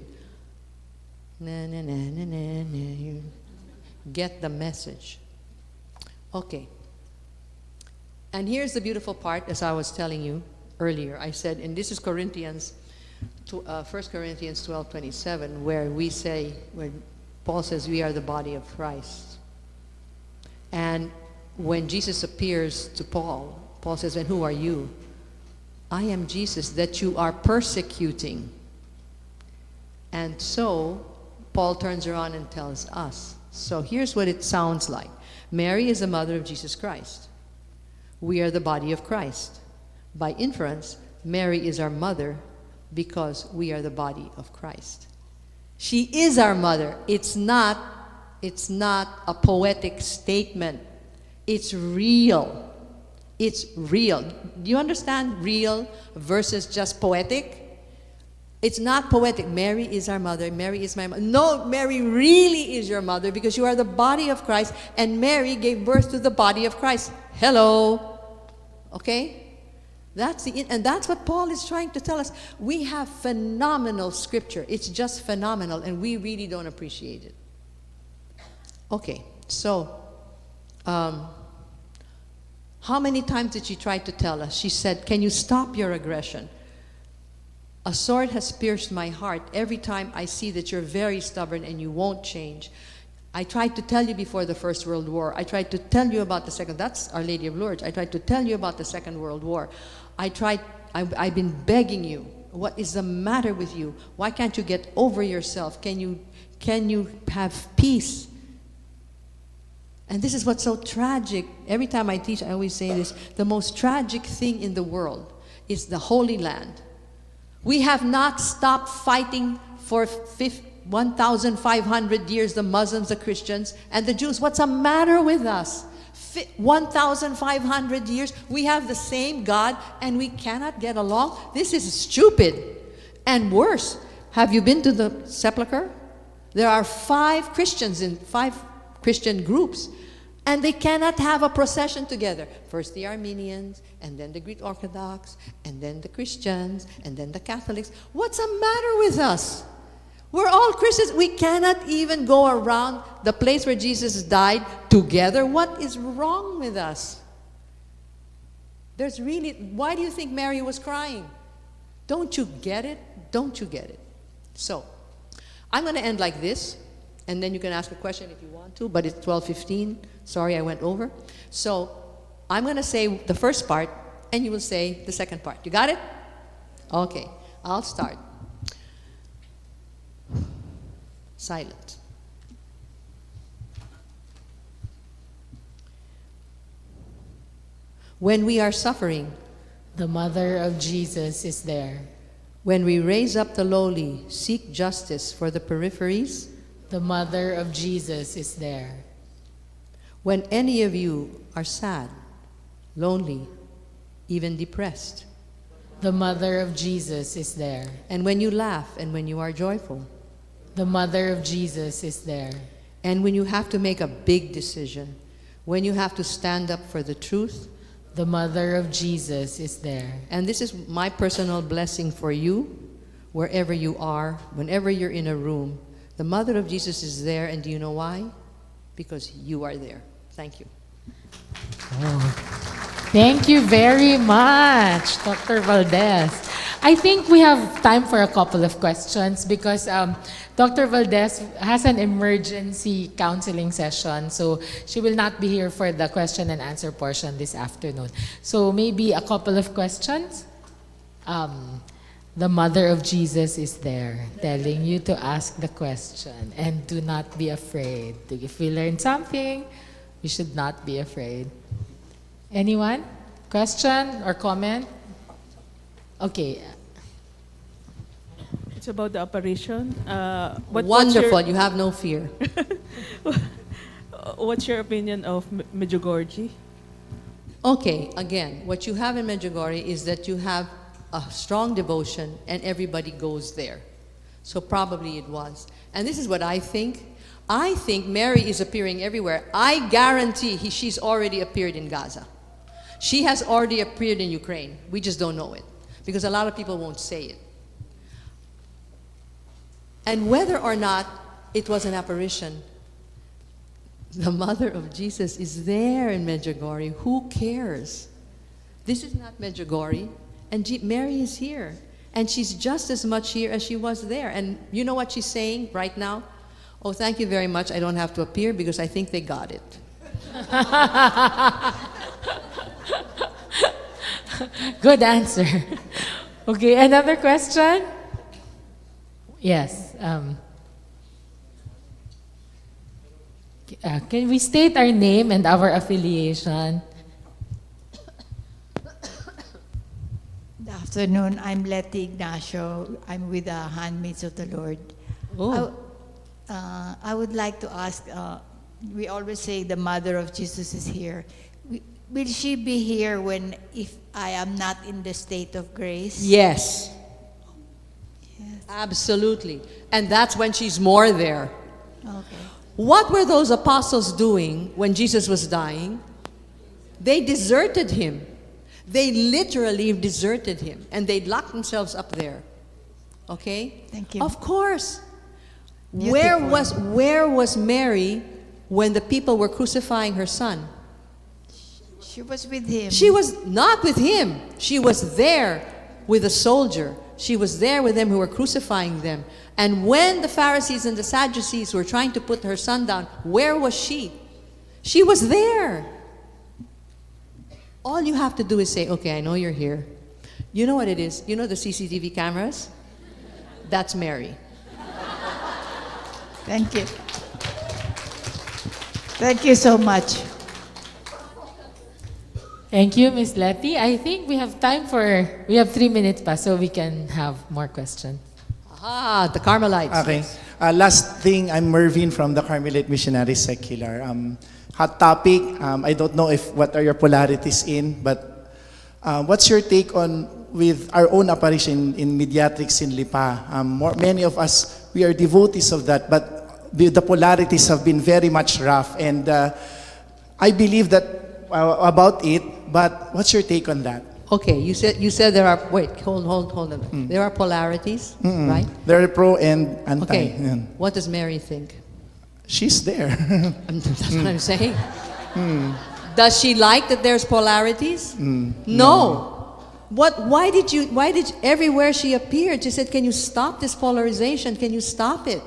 Na, na, na, na, na, na. You get the message. Okay. And here's the beautiful part, as I was telling you earlier. I said, and this is Corinthians, 1 Corinthians 12:27, where Paul says we are the body of Christ. And when Jesus appears to Paul, Paul says, and who are you? I am Jesus that you are persecuting. And so, Paul turns around and tells us. So here's what it sounds like. Mary is the mother of Jesus Christ. We are the body of Christ. By inference, Mary is our mother because we are the body of Christ. She is our mother. It's not a poetic statement. It's real. It's real. Do you understand real versus just poetic? It's not poetic. Mary is our mother. Mary is my mother. No, Mary really is your mother because you are the body of Christ and Mary gave birth to the body of Christ. Hello. Okay? And that's what Paul is trying to tell us. We have phenomenal scripture. It's just phenomenal and we really don't appreciate it. Okay, so how many times did she try to tell us? She said, can you stop your aggression? A sword has pierced my heart every time I see that you're very stubborn and you won't change. I tried to tell you before the First World War. I tried to tell you about the Second. That's Our Lady of Lourdes. I tried to tell you about the Second World War. I've been begging you. What is the matter with you? Why can't you get over yourself? Can you have peace? And this is what's so tragic. Every time I teach, I always say this. The most tragic thing in the world is the Holy Land. We have not stopped fighting for 1,500 years, the Muslims, the Christians, and the Jews. What's the matter with us? 1,500 years, we have the same God, and we cannot get along? This is stupid. And worse, have you been to the sepulcher? There are 5 Christian groups, and they cannot have a procession together. First the Armenians, and then the Greek Orthodox, and then the Christians, and then the Catholics. What's the matter with us? We're all Christians. We cannot even go around the place where Jesus died together. What is wrong with us? Why do you think Mary was crying? Don't you get it? Don't you get it? So, I'm going to end like this, and then you can ask a question if you want to, but it's 12:15. Sorry, I went over. So, I'm going to say the first part, and you will say the second part. You got it? Okay, I'll start. Silent. When we are suffering, The mother of Jesus is there. when we raise up the lowly, seek justice for the peripheries, The mother of Jesus is there. when any of you are sad, lonely, even depressed, The mother of Jesus is there. and when you laugh and when you are joyful, The mother of Jesus is there. and when you have to make a big decision, when you have to stand up for the truth, The mother of Jesus is there. and this is my personal blessing for you, wherever you are, whenever you're in a room, the mother of Jesus is there, and do you know why? Because you are there. Thank you. Thank you very much, Dr. Valdez. I think we have time for a couple of questions because Dr. Valdez has an emergency counseling session, so she will not be here for the question and answer portion this afternoon. So maybe a couple of questions. The mother of Jesus is there telling you to ask the question and do not be afraid. If we learn something, we should not be afraid. Anyone? Question or comment? Okay. It's about the apparition. But Wonderful. You have no fear. What's your opinion of Medjugorje? Okay, again, what you have in Medjugorje is that you have a strong devotion and everybody goes there. So probably it was. And this is what I think. I think Mary is appearing everywhere. I guarantee she's already appeared in Gaza. She has already appeared in Ukraine. We just don't know it because a lot of people won't say it. And whether or not it was an apparition, the mother of Jesus is there in Medjugorje. Who cares? This is not Medjugorje, and Mary is here. And she's just as much here as she was there. And you know what she's saying right now? Oh, thank you very much. I don't have to appear because I think they got it. Good answer. Okay, another question? Yes. Can we state our name and our affiliation? Good afternoon. I'm Letty Ignacio. I'm with the Handmaids of the Lord. Oh. I would like to ask, we always say the mother of Jesus is here. Will she be here if I am not in the state of grace? Yes. Yes. Absolutely. And that's when she's more there. Okay. What were those apostles doing when Jesus was dying? They deserted him. They literally deserted him. And they locked themselves up there. Okay? Thank you. Of course. Beautiful. Where was Mary when the people were crucifying her son? She was with him. She was not with him. She was there with a soldier. She was there with them who were crucifying them. And when the Pharisees and the Sadducees were trying to put her son down, where was she? She was there. All you have to do is say, okay, I know you're here. You know what it is? You know the CCTV cameras? That's Mary. Thank you. Thank you so much. Thank you, Miss Letty. I think we have 3 minutes pa, so we can have more questions. Ah, the Carmelites. Okay. Last thing, I'm Mervin from the Carmelite Missionary Secular. Hot topic, I don't know what are your polarities in, but what's your take on with our own apparition in Mediatrix in Lipa? Many of us, we are devotees of that, but the polarities have been very much rough, and I believe that about it, but what's your take on that? Okay, you said there are, wait, hold on. There are polarities, right? There are pro and anti. Okay, Yeah. what does Mary think? She's there. That's what I'm saying. Does she like that there's polarities? No. Why did everywhere she appeared, she said, can you stop this polarization? Can you stop it?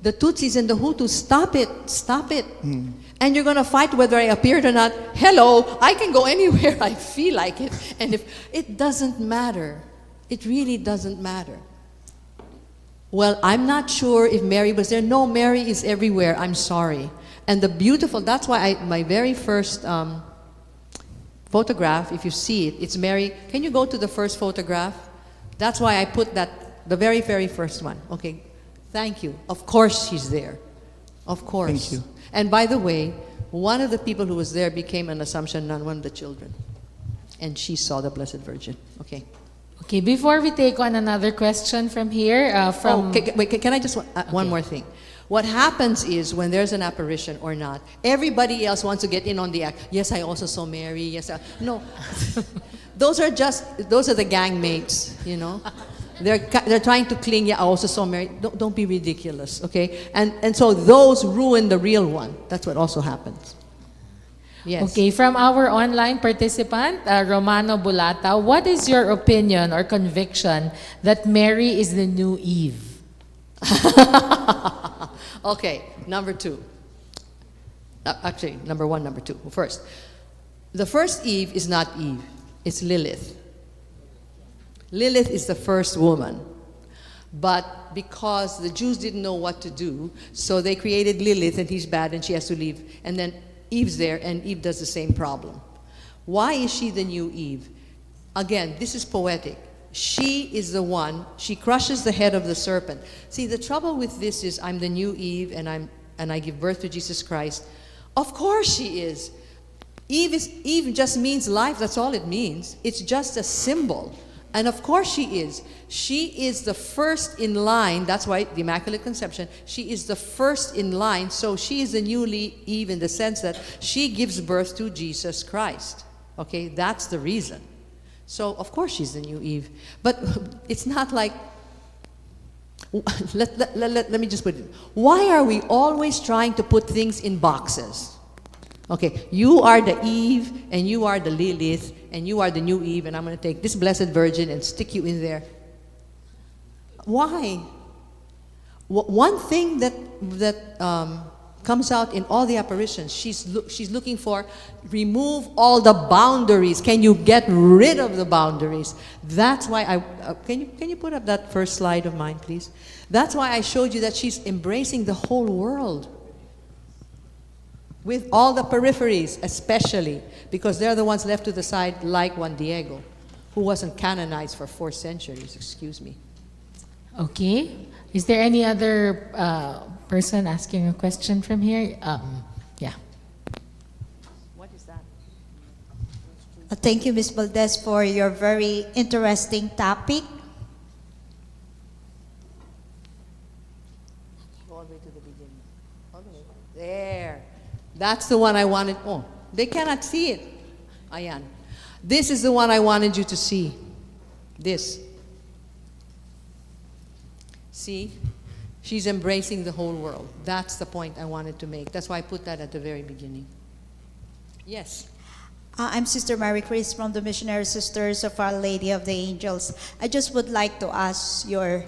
The Tutsis and the Hutus, stop it. And you're going to fight whether I appeared or not. Hello, I can go anywhere I feel like it. And if it doesn't matter, it really doesn't matter. Well, I'm not sure if Mary was there. No, Mary is everywhere. I'm sorry. And that's why my very first photograph, if you see it, it's Mary. Can you go to the first photograph? That's why I put the very, very first one. Okay, thank you. Of course she's there. Of course. Thank you. And by the way, one of the people who was there became an Assumption nun, one of the children. And she saw the Blessed Virgin. Okay. Okay, before we take on another question from here, Can I just, one more thing. What happens is when there's an apparition or not, everybody else wants to get in on the act. Yes, I also saw Mary. Yes, no. Those are the gang mates, you know. They're trying to cling. Yeah, I also saw Mary. Don't be ridiculous, okay? And so those ruin the real one. That's what also happens. Yes. Okay, from our online participant, Romano Bulata, what is your opinion or conviction that Mary is the new Eve? Okay, number two. Actually, number one, number two. First, the first Eve is not Eve. It's Lilith. Lilith is the first woman. But because the Jews didn't know what to do, so they created Lilith, and he's bad, and she has to leave. And then Eve's there, and Eve does the same problem. Why is she the new Eve? Again, this is poetic. she is the one, she crushes the head of the serpent. See, the trouble with this is I'm the new Eve and I give birth to Jesus Christ. Of course she is. Eve just means life, that's all it means. It's just a symbol. And of course she is. She is the first in line, that's why the Immaculate Conception, she is the first in line, so she is the new Eve in the sense that she gives birth to Jesus Christ. Okay, that's the reason. So of course she's the new Eve. But it's not like, let me just put it, why are we always trying to put things in boxes? Okay, you are the Eve, and you are the Lilith, and you are the new Eve, and I'm going to take this Blessed Virgin and stick you in there. Why? One thing that comes out in all the apparitions, she's looking for, remove all the boundaries. Can you get rid of the boundaries? That's why can you put up that first slide of mine, please? That's why I showed you that she's embracing the whole world. With all the peripheries, especially, because they're the ones left to the side, like Juan Diego, who wasn't canonized for 4 centuries, excuse me. Okay. Is there any other person asking a question from here? Yeah. What is that? Thank you, Ms. Valdez, for your very interesting topic. Go all the way to the beginning. All the way. There. That's the one I wanted. Oh, they cannot see it. Ayan. This is the one I wanted you to see. This. See? She's embracing the whole world. That's the point I wanted to make. That's why I put that at the very beginning. Yes. I'm Sister Mary Chris from the Missionary Sisters of Our Lady of the Angels. I just would like to ask your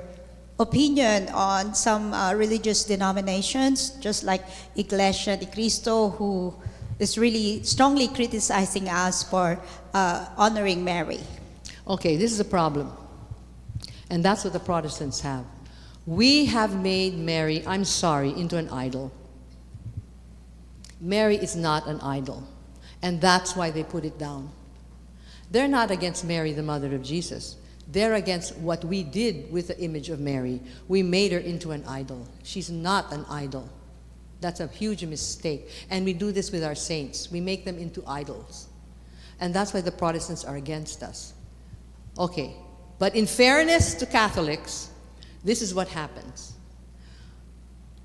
opinion on some religious denominations, just like Iglesia de Cristo, who is really strongly criticizing us for honoring Mary. Okay, this is a problem. And that's what the Protestants have. We have made Mary, I'm sorry, into an idol. Mary is not an idol. And that's why they put it down. They're not against Mary, the mother of Jesus. They're against what we did with the image of Mary. We made her into an idol. She's not an idol. That's a huge mistake. And we do this with our saints. We make them into idols. And that's why the Protestants are against us. Okay, but in fairness to Catholics, this is what happens.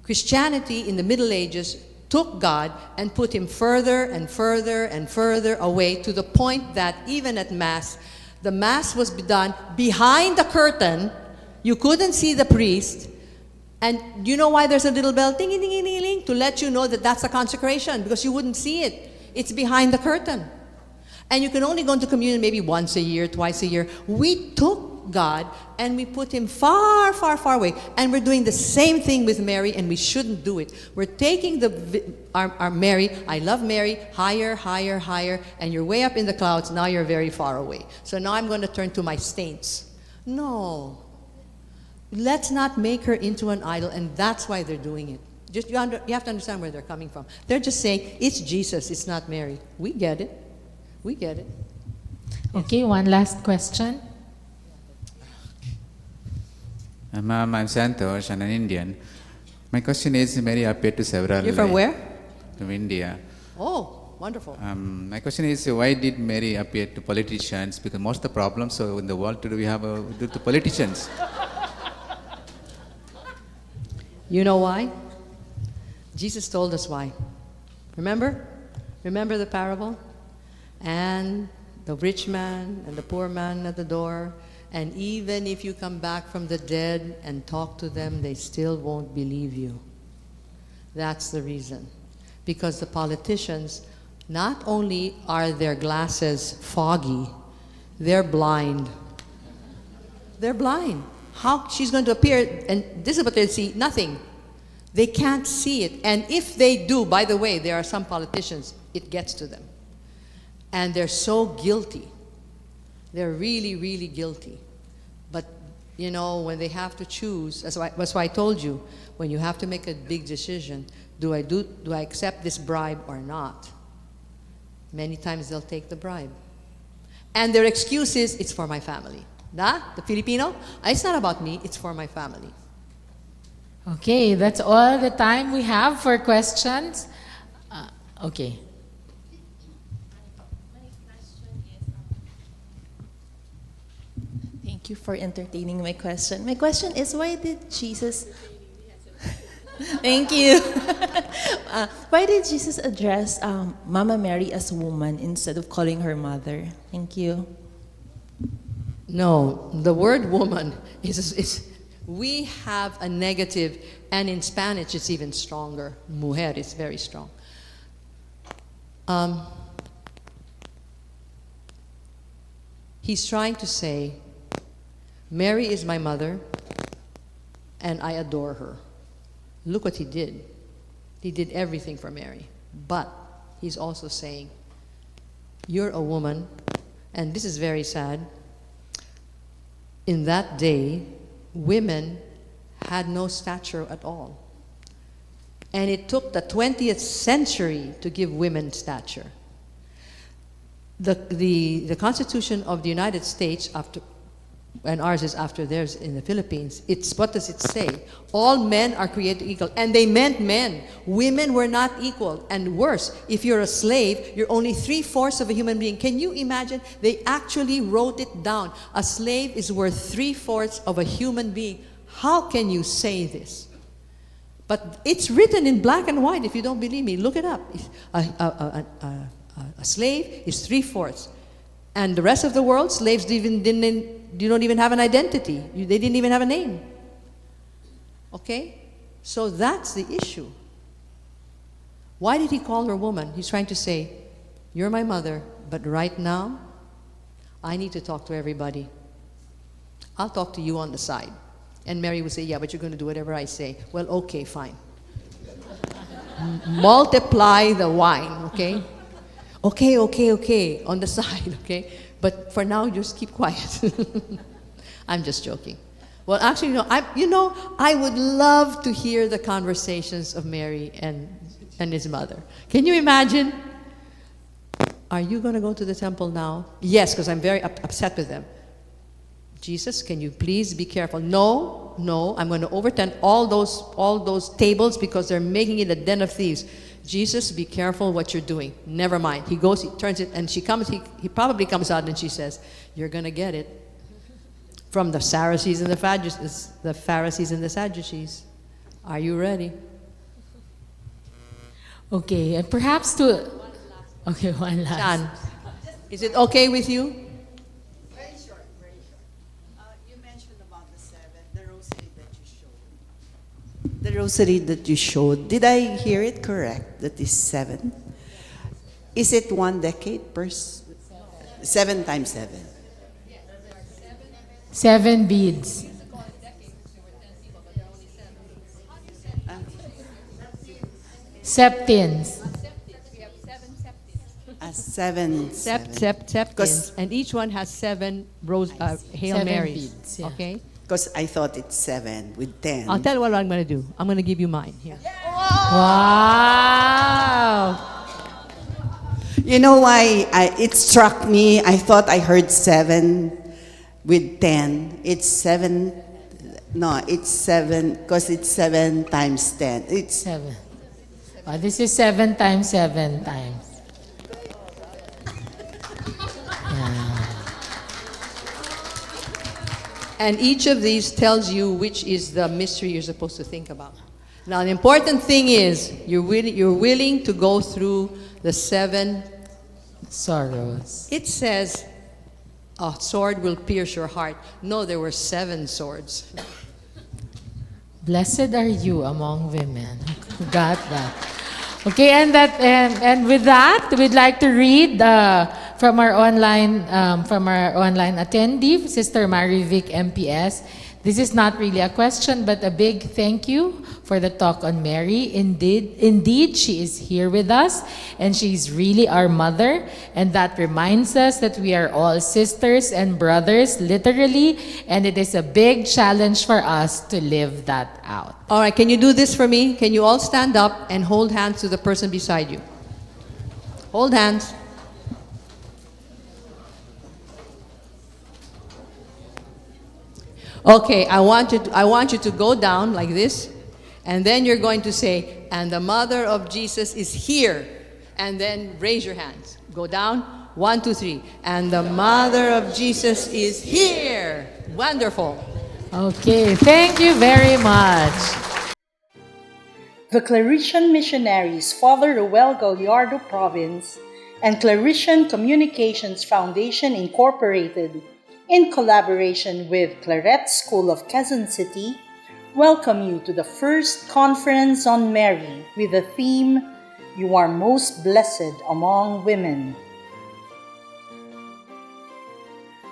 Christianity in the Middle Ages took God and put him further and further and further away to the point that even at Mass, the Mass was done behind the curtain. You couldn't see the priest. And you know why there's a little bell, ding, ding, ding, ding, ding, to let you know that that's a consecration, because you wouldn't see it. It's behind the curtain. And you can only go into communion maybe once a year, twice a year. We took God and we put him far, far, far away. And we're doing the same thing with Mary, and we shouldn't do it. We're taking our Mary, I love Mary, higher, higher, higher, and you're way up in the clouds, now you're very far away. So now I'm going to turn to my saints. No. Let's not make her into an idol, and that's why they're doing it. Just you have to understand where they're coming from. They're just saying, it's Jesus, it's not Mary. We get it. We get it. Okay, one last question. Ma'am, I'm Santosh, I'm an Indian. My question is, Mary appeared to several... You're from where? From India. Oh, wonderful. My question is, why did Mary appear to politicians? Because most of the problems in the world today we have due to politicians. You know why? Jesus told us why. Remember? Remember the parable? And the rich man and the poor man at the door. And even if you come back from the dead and talk to them, they still won't believe you. That's the reason. Because the politicians, not only are their glasses foggy, they're blind. They're blind. How she's going to appear, and this is what they'll see, nothing. They can't see it. And if they do, by the way, there are some politicians, it gets to them. And they're so guilty. They're really, really guilty. But, you know, when they have to choose, that's why I told you, when you have to make a big decision, do I accept this bribe or not? Many times they'll take the bribe. And their excuse is, it's for my family. The Filipino? It's not about me, it's for my family. Okay, that's all the time we have for questions. Okay. Thank you for entertaining my question. My question is, why did Jesus... Thank you. Why did Jesus address Mama Mary as woman instead of calling her mother? Thank you. No, the word woman is we have a negative, and in Spanish it's even stronger. Mujer is very strong. He's trying to say, Mary is my mother, and I adore her. Look what he did. He did everything for Mary. But he's also saying, you're a woman, and this is very sad. In that day, women had no stature at all. And it took the 20th century to give women stature. The Constitution of the United States, and ours is after theirs in the Philippines, what does it say? All men are created equal. And they meant men. Women were not equal. And worse, if you're a slave, you're only 3/4 of a human being. Can you imagine? They actually wrote it down. A slave is worth 3/4 of a human being. How can you say this? But it's written in black and white. If you don't believe me, look it up. A slave is 3/4. And the rest of the world, slaves don't even have an identity. They didn't even have a name. Okay? So that's the issue. Why did he call her woman? He's trying to say, you're my mother, but right now, I need to talk to everybody. I'll talk to you on the side. And Mary would say, yeah, but you're going to do whatever I say. Well, okay, fine. Multiply the wine, okay? Okay, on the side, okay? But for now, just keep quiet. I'm just joking. Well, actually, I would love to hear the conversations of Mary and his mother. Can you imagine? Are you going to go to the temple now? Yes, because I'm very upset with them. Jesus, can you please be careful? No, I'm going to overturn all those tables because they're making it a den of thieves. Jesus, be careful what you're doing. Never mind. He goes, he turns it, and she comes, he probably comes out and she says, you're going to get it from the Pharisees and the Pharisees and the Sadducees. Are you ready? Okay, and perhaps Okay, one last. Chan, is it okay with you? Very short. You mentioned about the seven, the rosary that you showed. The rosary that you showed, did I hear it correct? That is 7? Is it 1 decade per 7 times 7? 7 beads. Septins. 7. Septins. And each one has 7 Hail 7 Marys. beads, yeah. Okay? Because I thought it's 7 with 10. I'll tell you what I'm going to do. I'm going to give you mine here. Wow! You know why it struck me? I thought I heard 7 with 10. It's 7. No, it's 7 because it's 7 times 10. It's 7. This is 7 times 7 times. And each of these tells you which is the mystery you're supposed to think about. Now, the important thing is you're willing to go through the 7 sorrows. It says a sword will pierce your heart. No, there were 7 swords. Blessed are you among women. Who got that? Okay, and with that, we'd like to read from our online attendee, Sister Marivic MPS. This is not really a question, but a big thank you for the talk on Mary. Indeed, she is here with us, and she's really our mother, and that reminds us that we are all sisters and brothers, literally, and it is a big challenge for us to live that out. All right, can you do this for me? Can you all stand up and hold hands to the person beside you? Hold hands. Okay, I want you to go down like this, and then you're going to say, and the mother of Jesus is here. And then raise your hands. Go down. 1, 2, 3. And the mother of Jesus is here. Wonderful. Okay, thank you very much. The Claretian Missionaries, Father Ruel Gallardo Province, and Claretian Communications Foundation Incorporated, in collaboration with Claret School of Quezon City, welcome you to the first Conference on Mary with the theme, You Are Most Blessed Among Women.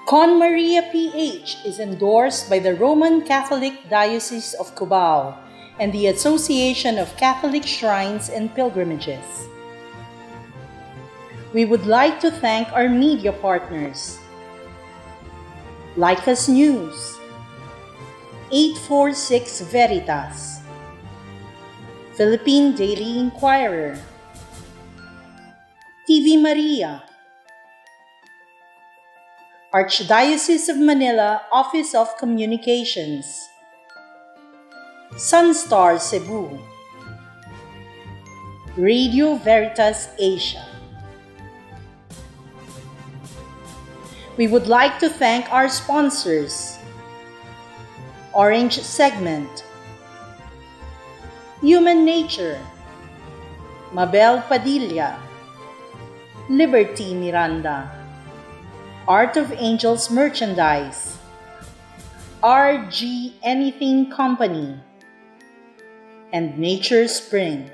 Con Maria PH is endorsed by the Roman Catholic Diocese of Cubao and the Association of Catholic Shrines and Pilgrimages. We would like to thank our media partners: Lycus News, 846 Veritas, Philippine Daily Inquirer, TV Maria, Archdiocese of Manila Office of Communications, Sunstar Cebu, Radio Veritas Asia. We would like to thank our sponsors: Orange Segment, Human Nature, Mabel Padilla, Liberty Miranda, Art of Angels Merchandise, RG Anything Company, and Nature Spring.